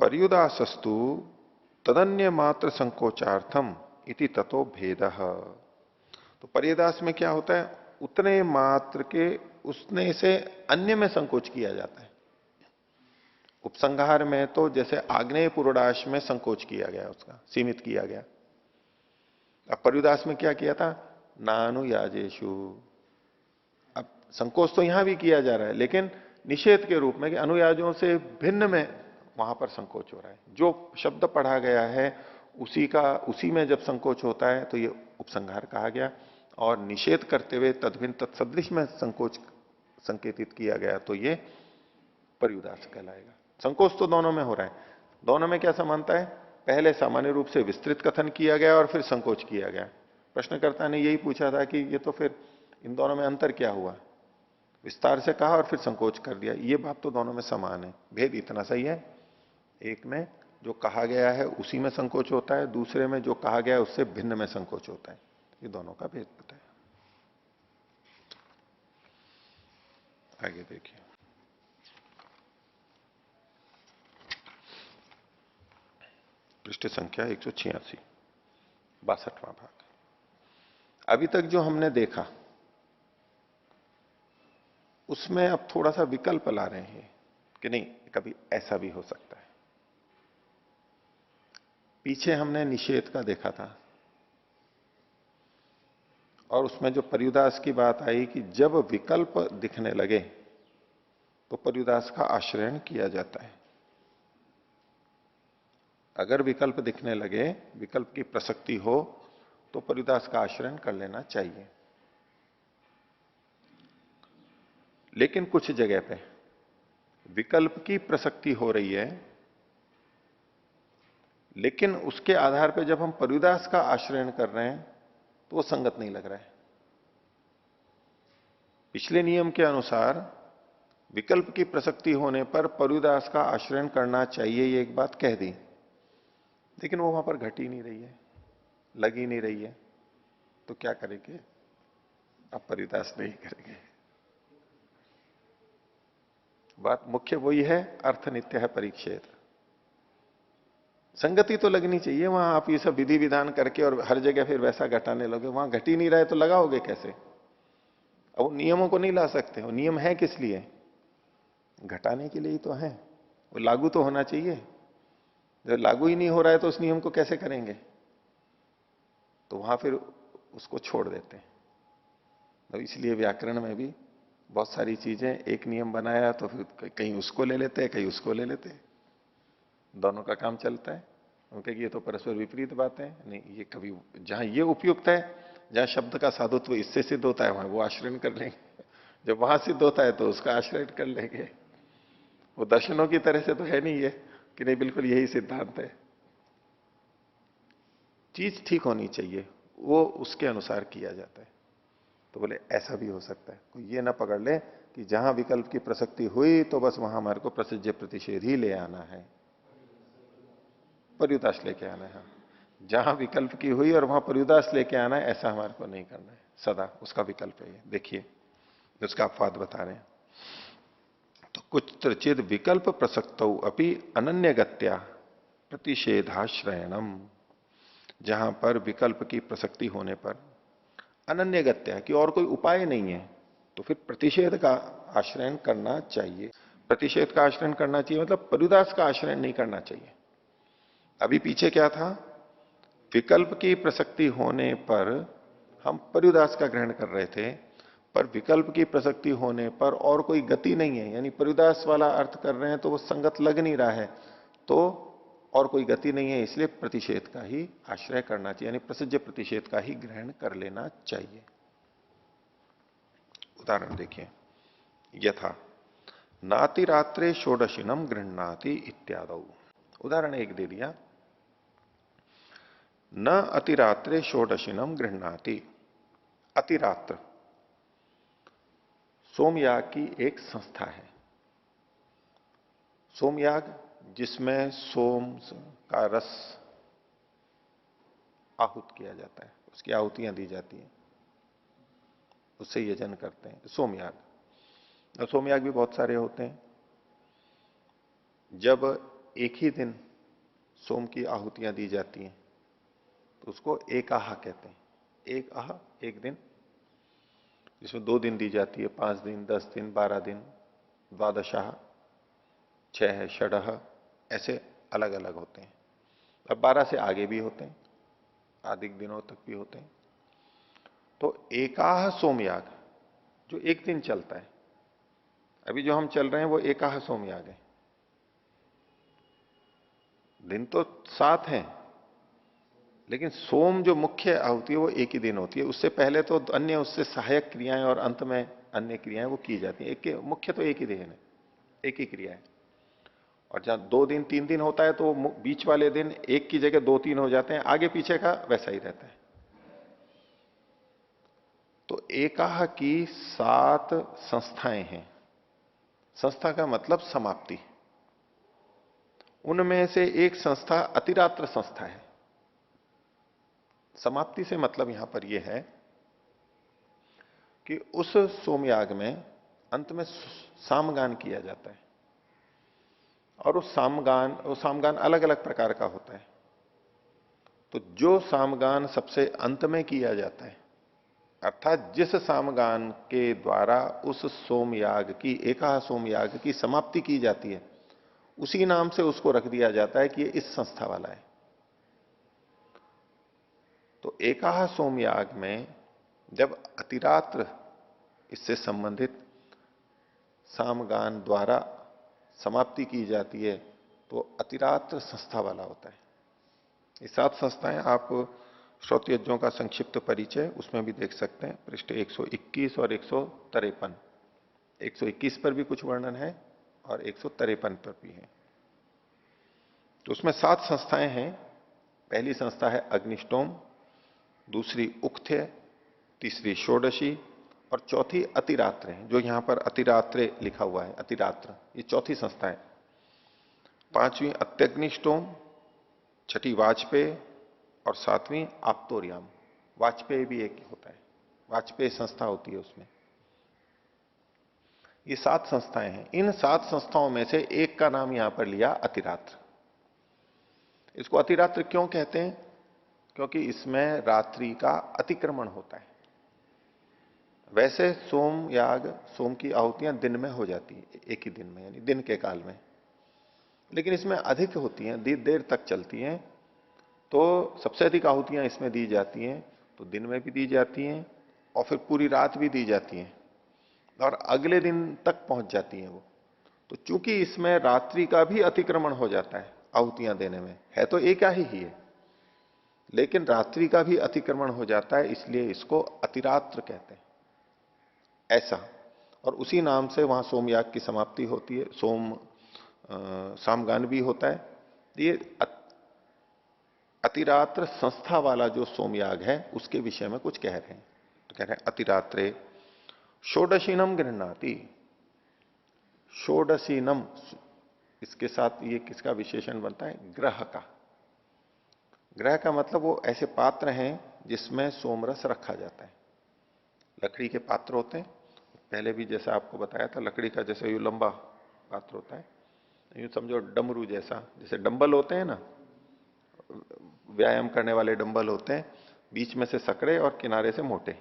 S1: पर्युदासस्तु तदन्य मात्र संकोचार्थम इति ततो भेद। तो पर्युदास में क्या होता है? उतने मात्र के उसने से अन्य में संकोच किया जाता है। उपसंहार में तो जैसे आग्नेय पुरोडाश में संकोच किया गया, उसका सीमित किया गया। अब पर्युदास में क्या किया था? नानुयाजेशु। अब संकोच तो यहां भी किया जा रहा है, लेकिन निषेध के रूप में कि अनुयाजों से भिन्न में वहां पर संकोच हो रहा है। जो शब्द पढ़ा गया है उसी में जब संकोच होता है तो ये उपसंहार कहा गया, और निषेध करते हुए तद्भिन्न तत्सदृश में संकोच संकेतित किया गया तो ये पर्युदास कहलाएगा। संकोच तो दोनों में हो रहा है। दोनों में क्या समानता है? पहले सामान्य रूप से विस्तृत कथन किया गया और फिर संकोच किया गया। प्रश्नकर्ता ने यही पूछा था कि ये तो फिर इन दोनों में अंतर क्या हुआ? विस्तार से कहा और फिर संकोच कर दिया। ये बात तो दोनों में समान है, भेद इतना सही है, एक में जो कहा गया है उसी में संकोच होता है, दूसरे में जो कहा गया है उससे भिन्न में संकोच होता है। ये दोनों का भेद बताया। आगे देखिए, पृष्ठ संख्या 186, 62वां भाग। अभी तक जो हमने देखा उसमें अब थोड़ा सा विकल्प ला रहे हैं कि नहीं, कभी ऐसा भी हो सकता है। पीछे हमने निषेध का देखा था और उसमें जो पर्युदास की बात आई कि जब विकल्प दिखने लगे तो पर्युदास का आश्रयण किया जाता है। अगर विकल्प दिखने लगे, विकल्प की प्रसक्ति हो, तो पर्युदास का आश्रयण कर लेना चाहिए। लेकिन कुछ जगह पे विकल्प की प्रसक्ति हो रही है, लेकिन उसके आधार पर जब हम पर्युदास का आश्रयण कर रहे हैं तो वो संगत नहीं लग रहा है। पिछले नियम के अनुसार विकल्प की प्रसक्ति होने पर पर्युदास का आश्रयण करना चाहिए, ये एक बात कह दी, लेकिन वो वहां पर घट ही नहीं रही है, लग ही नहीं रही है, तो क्या करेंगे? अब पर्युदास नहीं करेंगे। बात मुख्य वही है, अर्थ नित्य है परिच्छेद। संगति तो लगनी चाहिए वहां। आप ये सब विधि विधान करके और हर जगह फिर वैसा घटाने लोगे, वहां घट ही नहीं रहा है तो लगाओगे कैसे? अब वो नियमों को नहीं ला सकते। वो नियम है किस लिए? घटाने के लिए ही तो है। वो लागू तो होना चाहिए। जब लागू ही नहीं हो रहा है तो उस नियम को कैसे करेंगे? तो वहां फिर उसको छोड़ देते हैं। तो इसलिए व्याकरण में भी बहुत सारी चीजें, एक नियम बनाया तो फिर कहीं उसको ले लेते हैं, कहीं उसको ले लेते हैं, दोनों का काम चलता है। उनके ये तो परस्पर विपरीत बात है। नहीं, ये कभी जहां ये उपयुक्त है, जहां शब्द का साधुत्व इससे सिद्ध होता है, वहां वो आश्रय कर लेंगे। जब वहां सिद्ध होता है तो उसका आश्रय कर लेंगे। वो दर्शनों की तरह से तो है नहीं ये कि नहीं बिल्कुल यही सिद्धांत है। चीज ठीक होनी चाहिए, वो उसके अनुसार किया जाता है। तो बोले ऐसा भी हो सकता है, कोई ये ना पकड़ ले कि जहां विकल्प की प्रसक्ति हुई तो बस वहां हमारे को प्रसिद्ध प्रतिषेध ही ले आना है, पर्युदास लेके आना है। हाँ, जहां विकल्प की हुई और वहां पर्युदास लेके आना है, ऐसा हमारे को नहीं करना है। सदा उसका विकल्प है ये। देखिए उसका अपवाद बता रहे हैं। तो कुत्रचित विकल्प प्रसक्तौ अपि अनन्यगत्या प्रतिषेधाश्रयणम, जहां पर विकल्प की प्रसक्ति होने पर अनन्यगत्या कि और कोई उपाय नहीं है, तो फिर प्रतिषेध का आश्रयण करना चाहिए। प्रतिषेध का आश्रयण करना चाहिए मतलब पर्युदास का आश्रयण नहीं करना चाहिए। अभी पीछे क्या था? विकल्प की प्रसक्ति होने पर हम पर्युदास का ग्रहण कर रहे थे, पर विकल्प की प्रसक्ति होने पर और कोई गति नहीं है, यानी पर्युदास वाला अर्थ कर रहे हैं तो वो संगत लग नहीं रहा है, तो और कोई गति नहीं है, इसलिए प्रतिषेध का ही आश्रय करना चाहिए, यानी प्रसिद्ध प्रतिषेध का ही ग्रहण कर लेना चाहिए। उदाहरण देखिए, यथा नाति रात्रे षोडशिनम गृह्णाति इत्यादि। उदाहरण एक दे दिया, न अतिरात्रे षोडशिनम गृह्णाति। अतिरात्र सोमयाग की एक संस्था है। सोमयाग जिसमें सोम का रस आहूत किया जाता है, उसकी आहुतियां दी जाती हैं, उससे यजन करते हैं, सोमयाग। और सोमयाग भी बहुत सारे होते हैं। जब एक ही दिन सोम की आहुतियां दी जाती हैं तो उसको एकाह कहते हैं। एक आह एक दिन, जिसमें 2 दिन दी जाती है, 5 दिन, 10 दिन, 12 दिन, द्वादशाह, 6 है, षडह, ऐसे अलग अलग होते हैं। अब 12 से आगे भी होते हैं, अधिक दिनों तक भी होते हैं। तो एकाह सोमयाग जो एक दिन चलता है, अभी जो हम चल रहे हैं वो एकाह सोमयाग है। दिन तो 7 हैं, लेकिन सोम जो मुख्य आहुति है वो एक ही दिन होती है। उससे पहले तो अन्य उससे सहायक क्रियाएं और अंत में अन्य क्रियाएं वो की जाती हैं। एक मुख्य तो एक ही दिन है, एक ही क्रिया है। और जहां 2 दिन 3 दिन होता है तो बीच वाले दिन एक की जगह 2-3 हो जाते हैं, आगे पीछे का वैसा ही रहता है। तो एकाह की 7 संस्थाएं हैं। संस्था का मतलब समाप्ति। उनमें से एक संस्था अतिरात्र संस्था है। समाप्ति से मतलब यहां पर यह है कि उस सोमयाग में अंत में सामगान किया जाता है, और उस सामगान अलग अलग प्रकार का होता है। तो जो सामगान सबसे अंत में किया जाता है, अर्थात जिस सामगान के द्वारा उस सोमयाग की, एकाह सोमयाग की समाप्ति की जाती है, उसी नाम से उसको रख दिया जाता है कि ये इस संस्था वाला है। तो एकाह सोमयाग में जब अतिरात्र इससे संबंधित सामगान द्वारा समाप्ति की जाती है तो अतिरात्र संस्था वाला होता है। ये 7 संस्थाएं आप श्रोतयज्ञों का संक्षिप्त परिचय उसमें भी देख सकते हैं, पृष्ठ 121 और 153। 121 पर भी कुछ वर्णन है और 153 पर भी है। तो उसमें 7 संस्थाएं हैं। पहली संस्था है अग्निष्टोम, दूसरी उक्थ्य, तीसरी षोडशी और चौथी अतिरात्र है। जो यहां पर अतिरात्रे लिखा हुआ है, अतिरात्र, ये चौथी संस्था है। पांचवी अत्यग्निष्टोम, छठी वाजपेय और सातवीं आप्तोरियाम। वाजपेय भी एक होता है, वाजपेय संस्था होती है उसमें। ये 7 संस्थाएं हैं। इन 7 संस्थाओं में से एक का नाम यहां पर लिया अतिरात्र। इसको अतिरात्र क्यों कहते हैं? क्योंकि इसमें रात्रि का अतिक्रमण होता है। वैसे सोम याग, सोम की आहुतियां दिन में हो जाती है, एक ही दिन में, यानी दिन के काल में, लेकिन इसमें अधिक होती हैं, देर तक चलती हैं। तो सबसे अधिक आहुतियां इसमें दी जाती हैं, तो दिन में भी दी जाती हैं और फिर पूरी रात भी दी जाती हैं और अगले दिन तक पहुंच जाती हैं वो। तो चूंकि इसमें रात्रि का भी अतिक्रमण हो जाता है आहुतियां देने में, है तो एक ही है, लेकिन रात्रि का भी अतिक्रमण हो जाता है, इसलिए इसको अतिरात्र कहते हैं ऐसा। और उसी नाम से वहां सोमयाग की समाप्ति होती है, सामगान भी होता है। ये अतिरात्र संस्था वाला जो सोमयाग है उसके विषय में कुछ कह रहे हैं। तो कह रहे हैं अतिरात्रे षोडशीनम गृह्णाति। षोडशीनम, इसके साथ ये किसका विशेषण बनता है? ग्रह का। ग्रह का मतलब वो ऐसे पात्र हैं जिसमें सोमरस रखा जाता है। लकड़ी के पात्र होते हैं, पहले भी जैसा आपको बताया था, लकड़ी का जैसे यूं लंबा पात्र होता है, यूं समझो डमरू जैसा, जैसे डंबल होते हैं ना, व्यायाम करने वाले डंबल होते हैं, बीच में से सकड़े और किनारे से मोटे,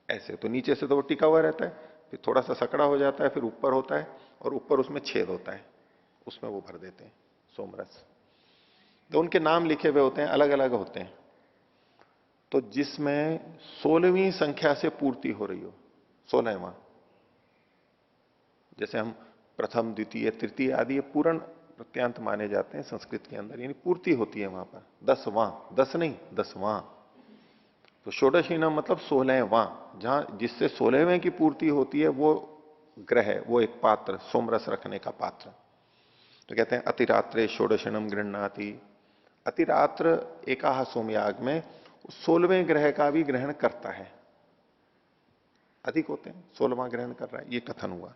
S1: ऐसे। तो नीचे से तो वो टिका हुआ रहता है, फिर थोड़ा सा सकड़ा हो जाता है, फिर ऊपर होता है और ऊपर उसमें छेद होता है, उसमें वो भर देते हैं सोमरस। तो उनके नाम लिखे हुए होते हैं, अलग अलग होते हैं। तो जिसमें 16वीं संख्या से पूर्ति हो रही हो, 16वां, जैसे हम प्रथम, द्वितीय, तृतीय आदि ये पूर्ण प्रत्यांत माने जाते हैं संस्कृत के अंदर, यानी पूर्ति होती है वहां पर। 10वां, 10 नहीं, 10वां। तो षोडशीनम मतलब 16वां, जहां जिससे 16वें की पूर्ति होती है वो ग्रह है, वो एक पात्र, सोमरस रखने का पात्र। तो कहते हैं अतिरात्रे षोडशनम गृह्णाति। अतिरात्र एकाह सोमयाग में 16वें ग्रह का भी ग्रहण करता है। अधिक होते हैं, 16वां ग्रहण कर रहा है, ये कथन हुआ।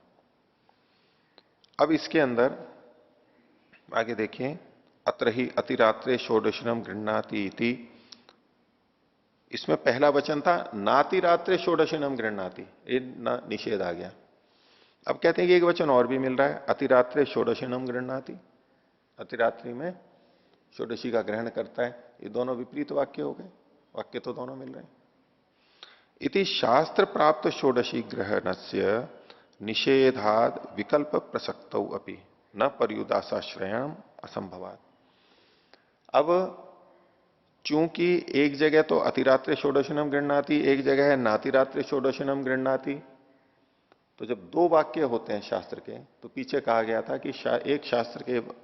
S1: अब इसके अंदर आगे देखिए, अत्र ही अतिरात्रे षोडशनम गृह्णाति इति। इसमें पहला वचन था नातिरात्रे षोडशनम गृह्णाति, ये निषेध आ गया। अब कहते हैं कि एक वचन और भी मिल रहा है, अतिरात्रे षोडशनम गृह्णाति, अतिरात्रि में षोडशी का ग्रहण करता है। ये दोनों विपरीत वाक्य हो गए, वाक्य तो दोनों मिल रहे हैं। इति शास्त्र प्राप्त षोडशी ग्रहणस्य निषेधाद विकल्प प्रसक्त अपि न पर्युदासाश्रयण असंभवात। अब चूंकि एक जगह तो अतिरात्रे षोडशनम गृह्णाति, एक जगह है नातिरात्रे षोडशनम गृह्णाति, तो जब 2 वाक्य होते हैं शास्त्र के, तो पीछे कहा गया था कि एक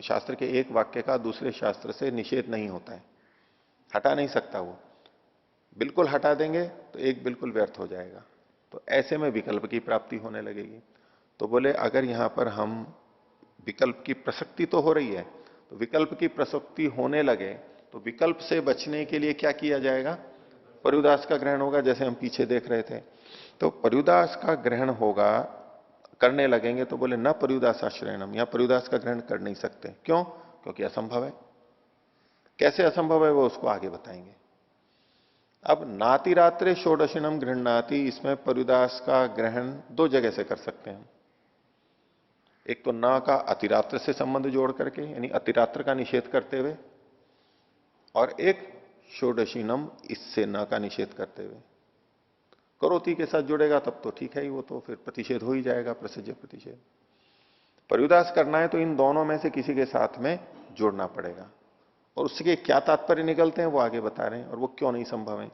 S1: शास्त्र के एक वाक्य का दूसरे शास्त्र से निषेध नहीं होता है, हटा नहीं सकता वो। बिल्कुल हटा देंगे तो एक बिल्कुल व्यर्थ हो जाएगा। तो ऐसे में विकल्प की प्राप्ति होने लगेगी। तो बोले अगर यहां पर हम विकल्प की प्रसक्ति तो हो रही है, तो विकल्प की प्रसक्ति होने लगे तो विकल्प से बचने के लिए क्या किया जाएगा? पर्युदास का ग्रहण होगा, जैसे हम पीछे देख रहे थे। तो पर्युदास का ग्रहण होगा, करने लगेंगे तो बोले न पर्युदास आश्रयणम, यहां पर्युदास का ग्रहण कर नहीं सकते। क्यों? क्योंकि असंभव है। कैसे असंभव है वो उसको आगे बताएंगे। अब नातिरात्रे षोडशिनम गृह्णाति, इसमें पर्युदास का ग्रहण 2 जगह से कर सकते हैं। एक तो ना का अतिरात्र से संबंध जोड़ करके, यानी अतिरात्र का निषेध करते हुए, और एक षोडशीनम इससे ना का निषेध करते हुए। करोति के साथ जुड़ेगा तब तो ठीक है ही, वो तो फिर प्रतिषेध हो ही जाएगा, प्रसज्य प्रतिषेध। पर्युदास करना है तो इन दोनों में से किसी के साथ में जोड़ना पड़ेगा, और उसके क्या तात्पर्य निकलते हैं वो आगे बता रहे हैं, और वो क्यों नहीं संभव है।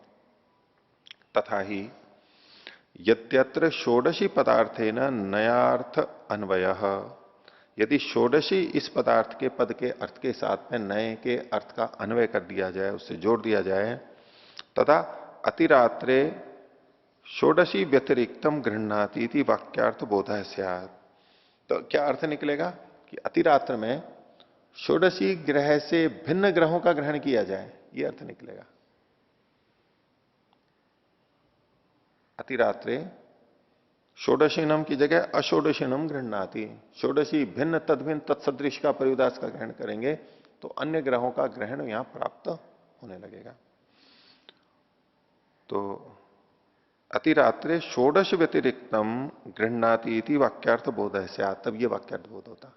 S1: तथा ही यद्यत्र षोडशी पदार्थेन नयार्थ अन्वयः, यदि षोडशी इस पदार्थ के पद के अर्थ के साथ में नए के अर्थ का अन्वय कर दिया जाए, उससे जोड़ दिया जाए, तथा अतिरात्रे षोडशी व्यतिरिक्तम गृह्णाति वाक्यार्थ बोधः स्यात्। तो क्या अर्थ निकलेगा कि अतिरात्र में षोडशी ग्रह से भिन्न ग्रहों का ग्रहण किया जाए, यह अर्थ निकलेगा। अतिरात्रे षोडशीनम की जगह अषोडशीनम गृह्णाति, षोडशी भिन्न तद्भिन्न तत्सदृश का पर्युदास का ग्रहण करेंगे तो अन्य ग्रहों का ग्रहण यहां प्राप्त होने लगेगा। तो अतिरात्रे षोडश व्यतिरिक्तम गृह्णाति इति वाक्यार्थ बोध है, तब ये वाक्यार्थ बोध होता।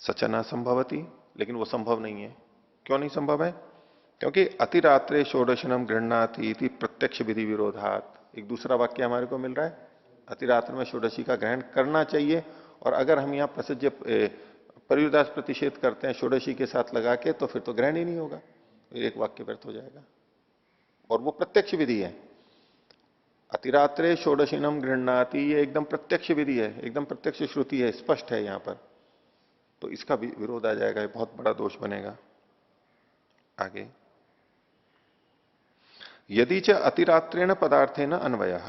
S1: सचना संभवती, लेकिन वो संभव नहीं है। क्यों नहीं संभव है? क्योंकि अतिरात्रे षोडशनम गृह्णाति इति प्रत्यक्ष विधि विरोधात, एक दूसरा वाक्य हमारे को मिल रहा है, अतिरात्र में षोडशी का ग्रहण करना चाहिए, और अगर हम यहां प्रसज्य पर्युदास प्रतिषेध करते हैं षोडशी के साथ लगा के, तो फिर तो ग्रहण ही नहीं होगा, एक वाक्य व्यर्थ हो जाएगा। और वो प्रत्यक्ष विधि है। अतिरात्रे षोडशीनम गृह्णाति, ये एकदम प्रत्यक्ष विधि है, एकदम प्रत्यक्ष श्रुति है, स्पष्ट है यहां पर, तो इसका भी विरोध आ जाएगा, बहुत बड़ा दोष बनेगा। आगे, यदि च अतिरात्रेण पदार्थेन अन्वयः,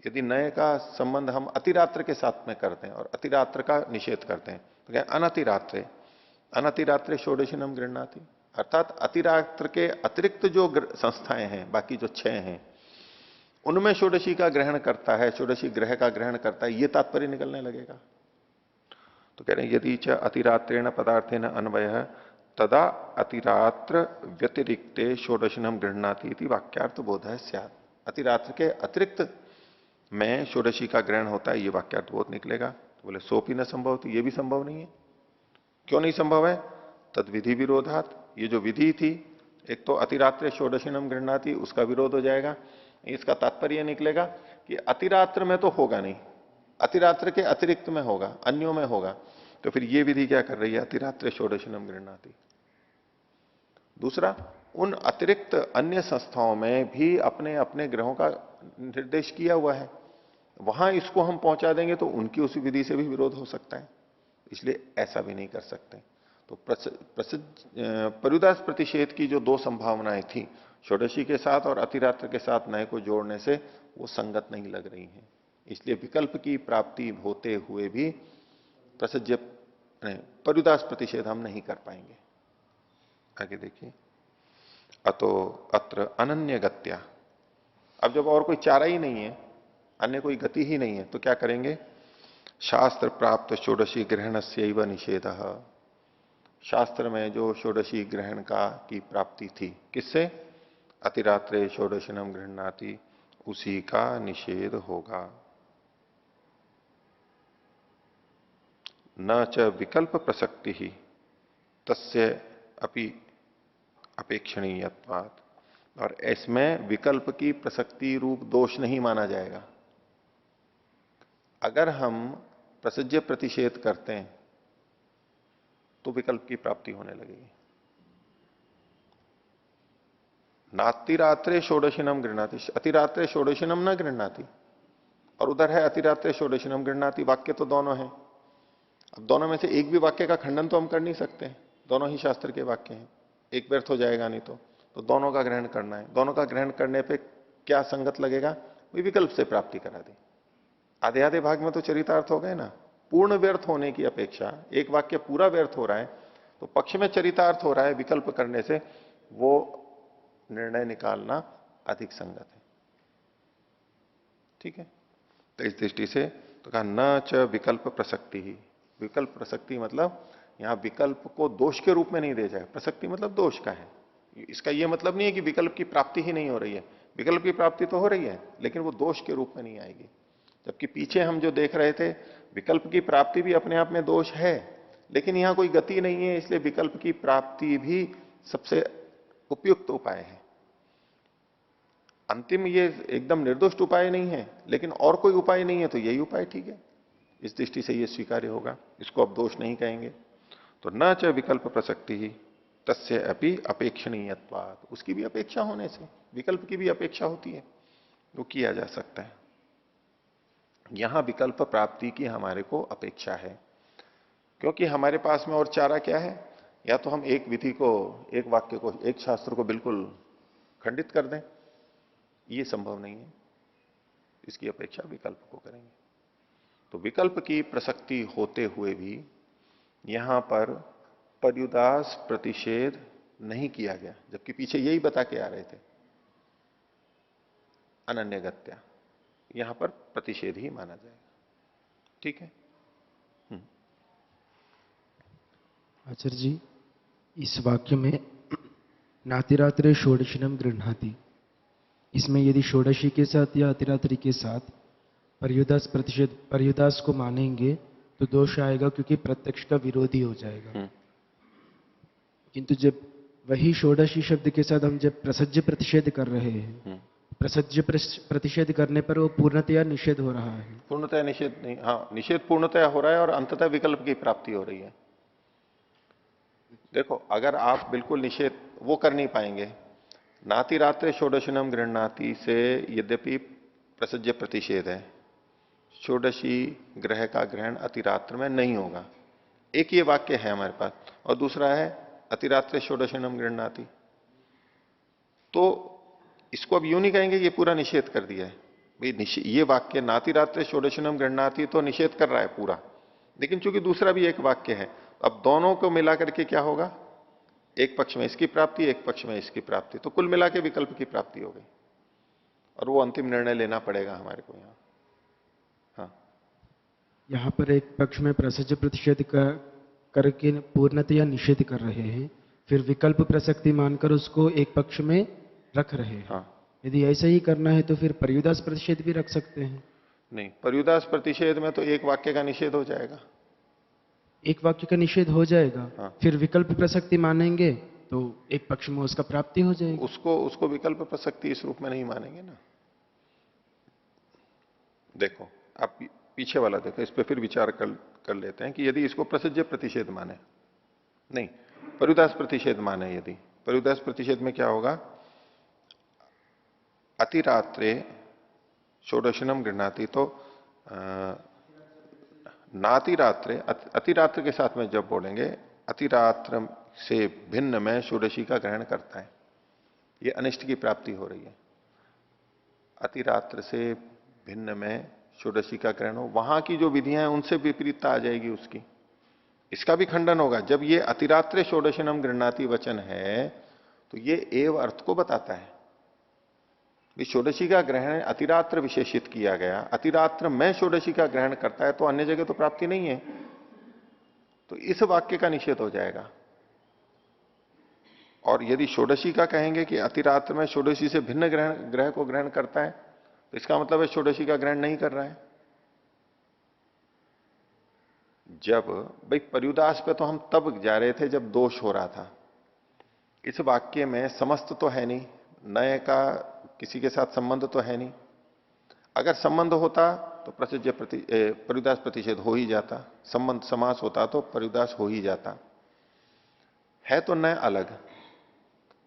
S1: यदि नए का संबंध हम अतिरात्र के साथ में करते हैं और अतिरात्र का निषेध करते हैं, तो क्या अनतिरात्रे, अनतिरात्रे षोडशीनम गृह्णाति, अर्थात अतिरात्र के अतिरिक्त जो संस्थाएं हैं, बाकी जो 6 हैं, उनमें षोडशी का ग्रहण करता है, षोडशी ग्रह का ग्रहण करता है, ये तात्पर्य निकलने लगेगा। तो कह रहे हैं यदि च अतिरात्रेण पदार्थेन अन्वयः तदा अतिरात्र व्यतिरिक्ते षोडशीनम गृह्णाति इति वाक्यार्थ बोधः स्यात्। अतिरात्र के अतिरिक्त में षोडशी का ग्रहण होता है, ये वाक्यार्थ बोध निकलेगा। तो बोले सोपी न संभव, तो ये भी संभव नहीं है। क्यों नहीं संभव है? तद विधि विरोधात, ये जो विधि थी, एक तो अतिरात्र षोडशीनम गृह्णाति, उसका विरोध हो जाएगा। इसका तात्पर्य निकलेगा कि अतिरात्र में तो होगा नहीं, अतिरात्र के अतिरिक्त में होगा, अन्यों में होगा। तो फिर ये विधि क्या कर रही है? अतिरात्र षोडशीनम गृह्णाति। दूसरा, उन अतिरिक्त अन्य संस्थाओं में भी अपने अपने ग्रहों का निर्देश किया हुआ है, वहां इसको हम पहुंचा देंगे तो उनकी उसी विधि से भी विरोध हो सकता है, इसलिए ऐसा भी नहीं कर सकते। तो पर्युदास प्रतिषेध की जो 2 संभावनाएं थी, षोडशी के साथ और अतिरात्र के साथ नए को जोड़ने से, वो संगत नहीं लग रही हैं। इसलिए विकल्प की प्राप्ति होते हुए भी प्रसज्य पर्युदास प्रतिषेध हम नहीं कर पाएंगे। आगे देखिए, अतो अत्र अनन्य गत्या, अब जब और कोई चारा ही नहीं है, अन्य कोई गति ही नहीं है, तो क्या करेंगे? शास्त्र प्राप्त षोडशी ग्रहण से निषेधः, शास्त्र में जो षोडशी ग्रहण का की प्राप्ति थी, किससे? अतिरात्रे षोडशीनम गृह्णाति, उसी का निषेध होगा। न च विकल्प प्रसक्ति ही तस्य अपि अपेक्षणीयत्वात्, और इसमें विकल्प की प्रसक्ति रूप दोष नहीं माना जाएगा। अगर हम प्रसज्य प्रतिषेध करते हैं तो विकल्प की प्राप्ति होने लगेगी। नातिरात्रे षोडशीनम गृह्णाति, अतिरात्रे षोडशीनम न गृह्णाति, और उधर है अतिरात्रे षोडशीनम गृह्णाति। वाक्य तो दोनों हैं, अब दोनों में से एक भी वाक्य का खंडन तो हम कर नहीं सकते, दोनों ही शास्त्र के वाक्य हैं, एक व्यर्थ हो जाएगा नहीं तो दोनों का ग्रहण करना है। दोनों का ग्रहण करने पे क्या संगत लगेगा? वही विकल्प से प्राप्ति करा दी। आधे आधे भाग में तो चरितार्थ हो गए ना, पूर्ण व्यर्थ होने की अपेक्षा एक वाक्य पूरा व्यर्थ हो रहा है, तो पक्ष में चरितार्थ हो रहा है, विकल्प करने से वो निर्णय निकालना अधिक संगत है। ठीक है, तो इस दृष्टि से तो कहा न च विकल्प प्रसक्ति ही, विकल्प प्रसक्ति मतलब यहां विकल्प को दोष के रूप में नहीं दे जाए, प्रसक्ति मतलब दोष का है। इसका यह मतलब नहीं है कि विकल्प की प्राप्ति ही नहीं हो रही है, विकल्प की प्राप्ति तो हो रही है, लेकिन वो दोष के रूप में नहीं आएगी। जबकि पीछे हम जो देख रहे थे, विकल्प की प्राप्ति भी अपने आप में दोष है, लेकिन यहां कोई गति नहीं है, इसलिए विकल्प की प्राप्ति भी सबसे उपयुक्त उपाय है। अंतिम ये एकदम निर्दोष उपाय नहीं है, लेकिन और कोई उपाय नहीं है तो यही उपाय ठीक है, इस दृष्टि से ये स्वीकार्य होगा, इसको अब दोष नहीं कहेंगे। तो न च विकल्प प्रसक्ति ही तस्य अपि अपेक्षणीयत्वात्, उसकी भी अपेक्षा होने से, विकल्प की भी अपेक्षा होती है, वो किया जा सकता है। यहां विकल्प प्राप्ति की हमारे को अपेक्षा है, क्योंकि हमारे पास में और चारा क्या है, या तो हम एक विधि को, एक वाक्य को, एक शास्त्र को बिल्कुल खंडित कर दें, ये संभव नहीं है, इसकी अपेक्षा विकल्प को करेंगे। तो विकल्प की प्रसक्ति होते हुए भी यहां पर पर्युदास प्रतिषेध नहीं किया गया, जबकि पीछे यही बता के आ रहे थे अनन्यगत्या, यहां पर प्रतिषेध ही माना जाएगा। ठीक है।
S2: आचार्य जी, इस वाक्य में नातिरात्रे षोडशिनम गृह्णाति, इसमें यदि षोडशी के साथ या अतिरात्रि के साथ पर्युदास प्रतिषेध, पर्युदास को मानेंगे तो दोष आएगा, क्योंकि प्रत्यक्ष का विरोधी हो जाएगा। किंतु जब वही षोडशी शब्द के साथ हम जब प्रसज्य प्रतिषेध कर रहे हैं, प्रसज्य प्रतिषेध करने पर वो पूर्णतया निषेध हो रहा है।
S1: पूर्णतया निषेध नहीं, हाँ निषेध पूर्णतया हो रहा है और अंततः विकल्प की प्राप्ति हो रही है। देखो, अगर आप बिल्कुल निषेध वो कर नहीं पाएंगे, नाति रात्रे षोडशिनम गृह्णाति से यद्यपि प्रसज्य प्रतिषेध है, षोडशी ग्रह का ग्रहण अतिरात्र में नहीं होगा, एक ये वाक्य है हमारे पास, और दूसरा है अतिरात्रे षोडशिनम गृह्णाति, तो इसको अब यूं नहीं कहेंगे ये पूरा निषेध कर दिया है भाई। ये वाक्य नाति रात्रे षोडशिनम गृह्णाति तो निषेध कर रहा है पूरा, लेकिन चूंकि दूसरा भी एक वाक्य है, अब दोनों को मिलाकर के क्या होगा, एक पक्ष में इसकी प्राप्ति, एक पक्ष में इसकी प्राप्ति, तो कुल मिला के विकल्प की प्राप्ति हो गई, और वो अंतिम निर्णय लेना पड़ेगा हमारे को यहां। हाँ,
S2: यहाँ पर एक पक्ष में प्रसज्य प्रतिषेध करके पूर्णतया निषेध कर रहे हैं, फिर विकल्प प्रसक्ति मानकर उसको एक पक्ष में रख रहे हैं।
S1: हाँ।
S2: यदि ऐसा ही करना है तो फिर पर्युदास प्रतिषेध भी रख सकते हैं।
S1: नहीं, पर्युदास प्रतिषेध में तो एक वाक्य का निषेध हो जाएगा।
S2: एक वाक्य का निषेध हो जाएगा।
S1: हाँ।
S2: फिर विकल्प प्रसक्ति मानेंगे तो एक पक्ष में उसका प्राप्ति हो जाएगी।
S1: उसको विकल्प प्रसक्ति इस रूप में नहीं मानेंगे ना। देखो, आप पीछे वाला देखो, इस पे फिर विचार कर लेते हैं कि यदि इसको प्रसज्य प्रतिषेध माने, नहीं पर्युदास प्रतिषेध माने, यदि पर्युदास प्रतिषेध में क्या होगा, अतिरात्रे षोडशिनम गृह्णाति, तो नातिरात्रे, अतिरात्र के साथ में जब बोलेंगे अतिरात्र से भिन्न में षोडशी का ग्रहण करता है, ये अनिष्ट की प्राप्ति हो रही है। अतिरात्र से भिन्न में षोडशी का ग्रहण हो, वहां की जो विधियां हैं उनसे विपरीतता आ जाएगी उसकी, इसका भी खंडन होगा। जब ये अतिरात्रे षोडशिनम गृह्णाति वचन है तो ये एव अर्थ को बताता है, षोडशी का ग्रहण अतिरात्र विशेषित किया गया, अतिरात्र में षोडशी का ग्रहण करता है तो अन्य जगह तो प्राप्ति नहीं है, तो इस वाक्य का निषेध हो जाएगा। और यदि षोडशी का कहेंगे कि अतिरात्र में षोडशी से भिन्न ग्रह को ग्रहण करता है, तो इसका मतलब है षोडशी का ग्रहण नहीं कर रहा है। जब भाई पर्युदास पे तो हम तब जा रहे थे जब दोष हो रहा था, इस वाक्य में समस्त तो है नहीं, नए का किसी के साथ संबंध तो है नहीं, अगर संबंध होता तो प्रसज्य पर्युदास प्रतिषेध हो ही जाता, संबंध समास होता तो पर्युदास हो ही जाता है। तो नए अलग,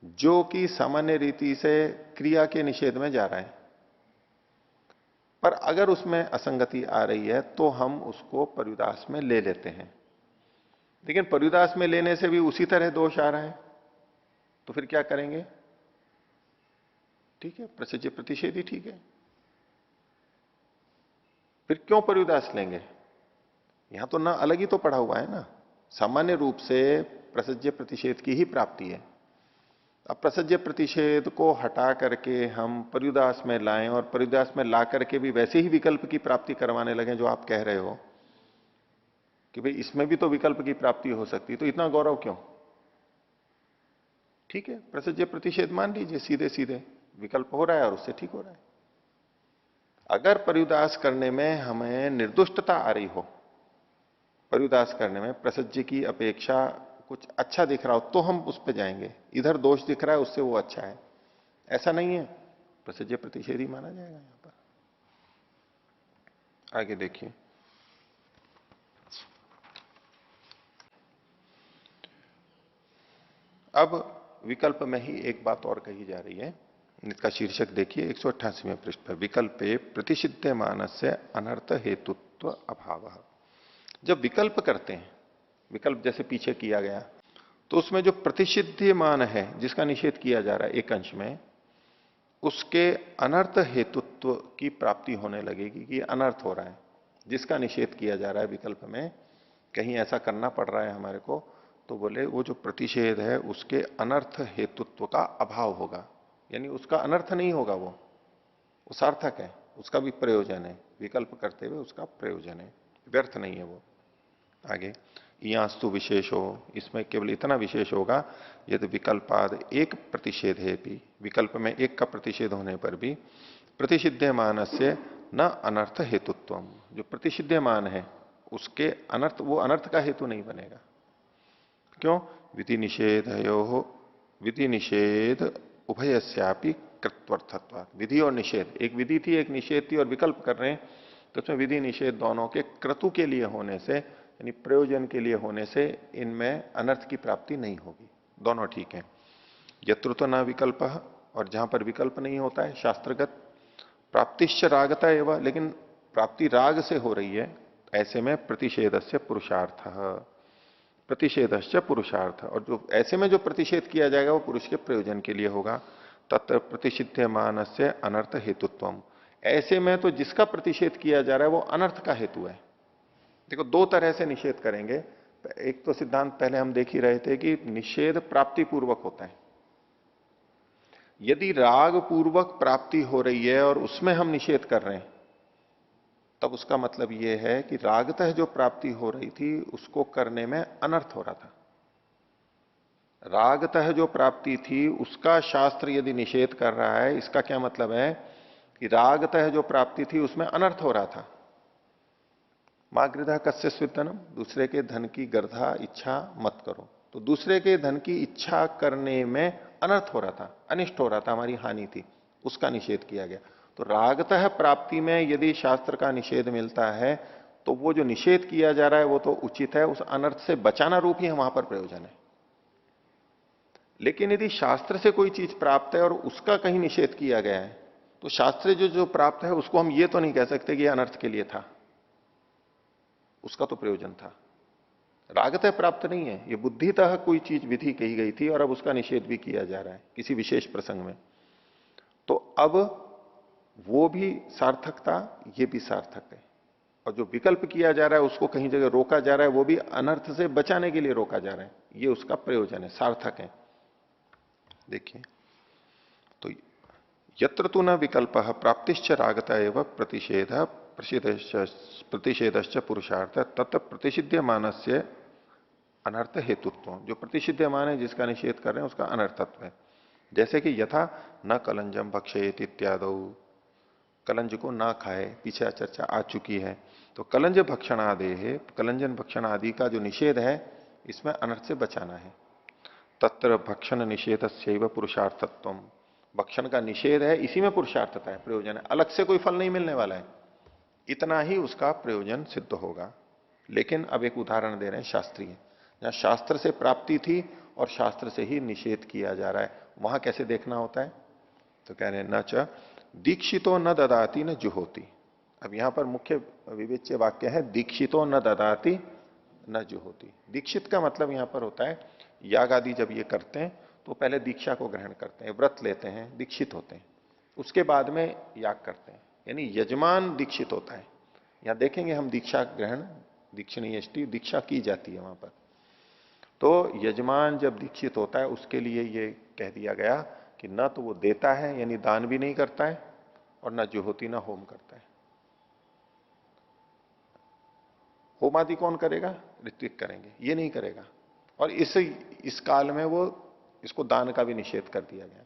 S1: जो कि सामान्य रीति से क्रिया के निषेध में जा रहा है, पर अगर उसमें असंगति आ रही है तो हम उसको पर्युदास में ले लेते हैं, लेकिन पर्युदास में लेने से भी उसी तरह दोष आ रहा है, तो फिर क्या करेंगे, ठीक है प्रसज्य प्रतिषेध ही ठीक है, फिर क्यों पर्युदास लेंगे, यहां तो ना अलग ही तो पढ़ा हुआ है ना, सामान्य रूप से प्रसज्य प्रतिषेध की ही प्राप्ति है। अब प्रसज्य प्रतिषेध को हटा करके हम पर्युदास में लाएं और पर्युदास में ला करके भी वैसे ही विकल्प की प्राप्ति करवाने लगे जो आप कह रहे हो कि भाई इसमें भी तो विकल्प की प्राप्ति हो सकती, तो इतना गौरव क्यों। ठीक है, प्रसज्य प्रतिषेध मान लीजिए, सीधे सीधे विकल्प हो रहा है और उससे ठीक हो रहा है। अगर पर्युदास करने में हमें निर्दुष्टता आ रही हो, पर्युदास करने में प्रसज्य की अपेक्षा कुछ अच्छा दिख रहा हो तो हम उस पर जाएंगे, इधर दोष दिख रहा है उससे वो अच्छा है, ऐसा नहीं है, प्रसज्य प्रतिषेध ही माना जाएगा यहां पर। आगे देखिए, अब विकल्प में ही एक बात और कही जा रही है, इसका शीर्षक देखिए 188वें पृष्ठ पर, विकल्पे प्रतिषिध्यमानस्य अनर्थ हेतुत्व अभाव। जब विकल्प करते हैं, विकल्प जैसे पीछे किया गया, तो उसमें जो प्रतिषिध्यमान है जिसका निषेध किया जा रहा है एक अंश में, उसके अनर्थ हेतुत्व की प्राप्ति होने लगेगी कि अनर्थ हो रहा है। जिसका निषेध किया जा रहा है विकल्प में, कहीं ऐसा करना पड़ रहा है हमारे को, तो बोले वो जो प्रतिषेध है उसके अनर्थ हेतुत्व का अभाव होगा, यानी उसका अनर्थ नहीं होगा, वो सार्थक है, उसका भी प्रयोजन है, विकल्प करते हुए उसका प्रयोजन है, व्यर्थ नहीं है वो। आगे यास्तु विशेष हो, इसमें केवल इतना विशेष होगा, यदि विकल्पाद एक प्रतिषेध है भी, विकल्प में एक का प्रतिषेध होने पर भी प्रतिषिध्यमान से न अनर्थ हेतुत्व, जो प्रतिषिध्यमान है उसके अनर्थ, वो अनर्थ का हेतु नहीं बनेगा। क्यों? विधि निषेध विधि निषेध उभयस्यापि कृत्वर्थत्वात्, विधि और निषेध, एक विधि थी एक निषेध थी और विकल्प कर रहे हैं, तो उसमें विधि निषेध दोनों के क्रतु के लिए होने से, यानी प्रयोजन के लिए होने से इनमें अनर्थ की प्राप्ति नहीं होगी, दोनों ठीक है। यत्र तो न विकल्प, और जहां पर विकल्प नहीं होता है शास्त्रगत, प्राप्तिश्च रागता एवं, लेकिन प्राप्ति राग से हो रही है, ऐसे में प्रतिषेधस्य पुरुषार्थ, प्रतिषेधस्य पुरुषार्थ, और जो ऐसे में जो प्रतिषेध किया जाएगा वो पुरुष के प्रयोजन के लिए होगा। तत्र प्रतिषिध्यमान से अनर्थ हेतुत्वम, ऐसे में तो जिसका प्रतिषेध किया जा रहा है वो अनर्थ का हेतु है। देखो दो तरह से निषेध करेंगे, एक तो सिद्धांत पहले हम देख ही रहे थे कि निषेध प्राप्ति पूर्वक होता है। यदि राग पूर्वक प्राप्ति हो रही है और उसमें हम निषेध कर रहे हैं, तब उसका मतलब यह है कि रागतः जो प्राप्ति हो रही थी उसको करने में अनर्थ हो रहा था। रागतः जो प्राप्ति थी उसका शास्त्र यदि निषेध कर रहा है, इसका क्या मतलब है कि रागतः जो प्राप्ति थी उसमें अनर्थ हो रहा था। मां गृधा कस्य स्विधनम, दूसरे के धन की गर्धा इच्छा मत करो, तो दूसरे के धन की इच्छा करने में अनर्थ हो रहा था, अनिष्ट हो रहा था, हमारी हानि थी, उसका निषेध किया गया। तो रागतः प्राप्ति में यदि शास्त्र का निषेध मिलता है तो वो जो निषेध किया जा रहा है वो तो उचित है, उस अनर्थ से बचाना रूप ही वहां पर प्रयोजन है। लेकिन यदि शास्त्र से कोई चीज प्राप्त है और उसका कहीं निषेध किया गया है, तो शास्त्र जो जो प्राप्त है उसको हम ये तो नहीं कह सकते कि यह अनर्थ के लिए था, उसका तो प्रयोजन था। रागतः प्राप्त नहीं है, ये बुद्धितः कोई चीज विधि कही गई थी और अब उसका निषेध भी किया जा रहा है किसी विशेष प्रसंग में, तो अब वो भी सार्थकता, ये भी सार्थक है। और जो विकल्प किया जा रहा है उसको कहीं जगह रोका जा रहा है, वो भी अनर्थ से बचाने के लिए रोका जा रहा है, ये उसका प्रयोजन है, सार्थक है। देखिए तो यत्र तु न विकल्प प्राप्तिश्च रागता एवं प्रतिषेध प्रतिषेधश्च पुरुषार्थ तत् प्रतिषिध्यमान से अनर्थ हेतुत्व, जो प्रतिषिध्यमान है जिसका निषेध कर रहे हैं उसका अनर्थत्व है। जैसे कि यथा न कलंजम भक्षयेत इत्यादौ, कलंज को ना खाए, पीछे चर्चा आ चुकी है, तो कलंज भक्षण आदि है, कलंजन भक्षण आदि का जो निषेध है इसमें अनर्थ से बचाना है। तत्र भक्षण निषेध से पुरुषार्थत्व, भक्षण का निषेध है इसी में पुरुषार्थता है, प्रयोजन है, अलग से कोई फल नहीं मिलने वाला है, इतना ही उसका प्रयोजन सिद्ध होगा। लेकिन अब एक उदाहरण दे रहे हैं शास्त्रीय, जहां शास्त्र से प्राप्ति थी और शास्त्र से ही निषेध किया जा रहा है, वहां कैसे देखना होता है, तो कह रहे हैं न च दीक्षितो न ददाती न जुहोती। अब यहां पर मुख्य विवेच्य वाक्य है दीक्षितो न ददाती न जुहोती। दीक्षित का मतलब यहां पर होता है याग आदि जब ये करते हैं तो पहले दीक्षा को ग्रहण करते हैं, व्रत लेते हैं, दीक्षित होते हैं, उसके बाद में याग करते हैं, यानी यजमान दीक्षित होता है। यहां देखेंगे हम दीक्षा ग्रहण, दीक्षणीयष्टि दीक्षा की जाती है वहां पर, तो यजमान जब दीक्षित होता है उसके लिए ये कह दिया गया कि न तो वो देता है यानी दान भी नहीं करता है, और न जुहोती न होम करता है। होम आदि कौन करेगा, ऋत्विक करेंगे, ये नहीं करेगा। और इस काल में वो इसको दान का भी निषेध कर दिया गया,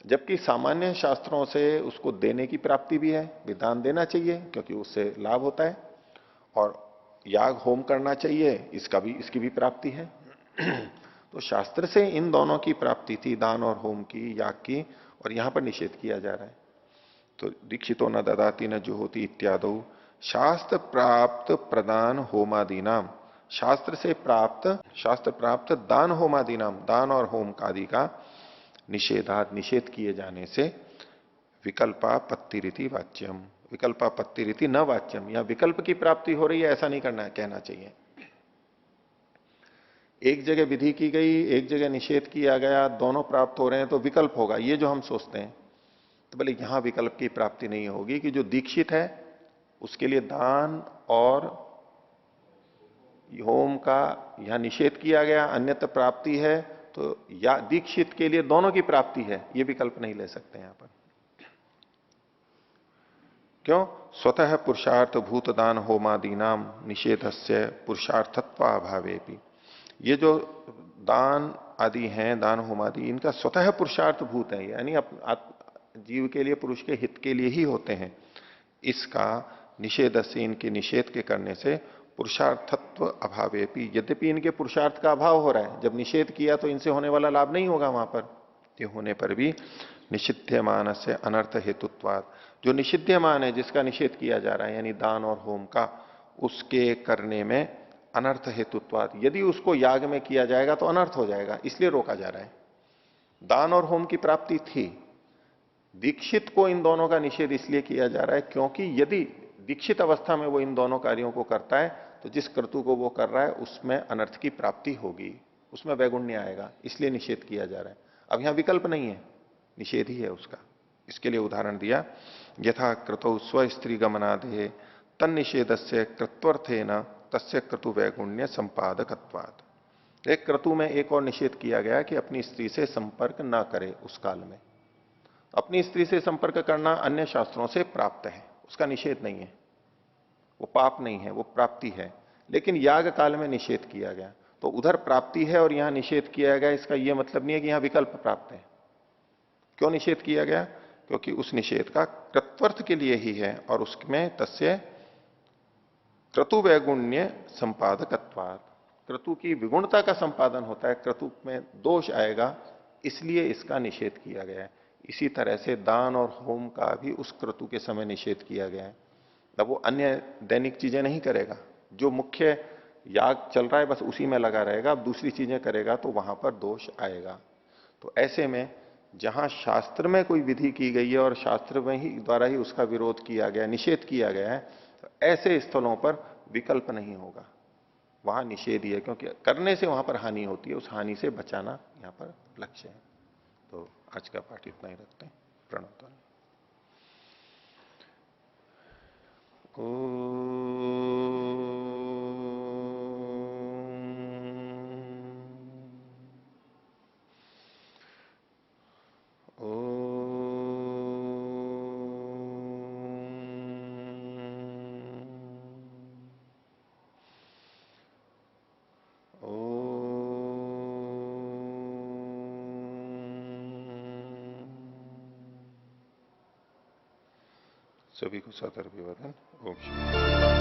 S1: जबकि सामान्य शास्त्रों से उसको देने की प्राप्ति भी है, भी दान देना चाहिए क्योंकि उससे लाभ होता है, और याग होम करना चाहिए, इसकी भी प्राप्ति है। तो शास्त्र से इन दोनों की प्राप्ति थी, दान और होम की, याग की, और यहां पर निषेध किया जा रहा है। तो दीक्षितो न ददाती न जुहोती इत्यादि शास्त्र प्राप्त प्रदान होमादि नाम, शास्त्र प्राप्त दान होमादि नाम, दान और होम आदि का निषेधाद, निषेध किए जाने से विकल्पापत्ति रीति वाच्यम, विकल्पापत्ति रीति न वाच्यम, या विकल्प की प्राप्ति हो रही है ऐसा नहीं करना, कहना चाहिए। एक जगह विधि की गई, एक जगह निषेध किया गया, दोनों प्राप्त हो रहे हैं तो विकल्प होगा, ये जो हम सोचते हैं। तो बोले यहां विकल्प की प्राप्ति नहीं होगी कि जो दीक्षित है उसके लिए दान और होम का यहां निषेध किया गया, अन्यत्र प्राप्ति है, तो या दीक्षित के लिए दोनों की प्राप्ति है, ये विकल्प नहीं ले सकते यहां पर। क्यों? स्वतः पुरुषार्थ भूतदान होमादि नाम निषेधस्य पुरुषार्थत्व अभावे भी, ये जो दान आदि हैं, दान होमादि, इनका स्वतः पुरुषार्थ भूत है, यानी जीव के लिए, पुरुष के हित के लिए ही होते हैं। इसका निषेध से, इनके निषेध के करने से पुरुषार्थत्व अभावे भी, यद्यपि इनके पुरुषार्थ का अभाव हो रहा है, जब निषेध किया तो इनसे होने वाला लाभ नहीं होगा वहां पर, ये होने पर भी निषिध्यमान से अनर्थ हेतुत्वाद, जो निषिध्यमान है, जिसका निषेध किया जा रहा है, यानी दान और होम का, उसके करने में अनर्थ हेतुत्वाद, यदि उसको याग में किया जाएगा तो अनर्थ हो जाएगा, इसलिए रोका जा रहा है। दान और होम की प्राप्ति थी, दीक्षित को इन दोनों का निषेध इसलिए किया जा रहा है क्योंकि यदि दीक्षित अवस्था में वो इन दोनों कार्यों को करता है तो जिस क्रतु को वो कर रहा है उसमें अनर्थ की प्राप्ति होगी, उसमें वैगुण्य आएगा, इसलिए निषेध किया जा रहा है। अब यहां विकल्प नहीं है, निषेध ही है उसका। इसके लिए उदाहरण दिया, यथा क्रतौ स्व स्त्री गमनादे तन निषेध से कृत्वर्थे न तस्य क्रतु वैगुण्य संपादकत्वाद। एक क्रतु में एक और निषेध किया गया कि अपनी स्त्री से संपर्क ना करे उस काल में। अपनी स्त्री से संपर्क करना अन्य शास्त्रों से प्राप्त है, उसका निषेध नहीं है, वो पाप नहीं है, वो प्राप्ति है, लेकिन याग काल में निषेध किया गया, तो उधर प्राप्ति है और यहां निषेध किया गया, इसका यह मतलब नहीं है कि यहां विकल्प प्राप्त है। क्यों निषेध किया गया? क्योंकि उस निषेध का कृत्वर्थ के लिए ही है और उसमें तस्य क्रतु वैगुण्य संपादकत्वात्, क्रतु की विगुणता का संपादन होता है, क्रतु में दोष आएगा, इसलिए इसका निषेध किया गया है। इसी तरह से दान और होम का भी उस क्रतु के समय निषेध किया गया है। अब वो अन्य दैनिक चीजें नहीं करेगा, जो मुख्य याग चल रहा है बस उसी में लगा रहेगा, अब दूसरी चीजें करेगा तो वहां पर दोष आएगा। तो ऐसे में जहां शास्त्र में कोई विधि की गई है और शास्त्र में ही द्वारा ही उसका विरोध किया गया, निषेध किया गया है, तो ऐसे स्थलों पर विकल्प नहीं होगा, वहां निषेध ही है, क्योंकि करने से वहां पर हानि होती है, उस हानि से बचाना यहां पर लक्ष्य है। तो आज का पाठ इतना ही रखते हैं। प्रणव। सभी को सतर्क अभिवादन। ओम शांति।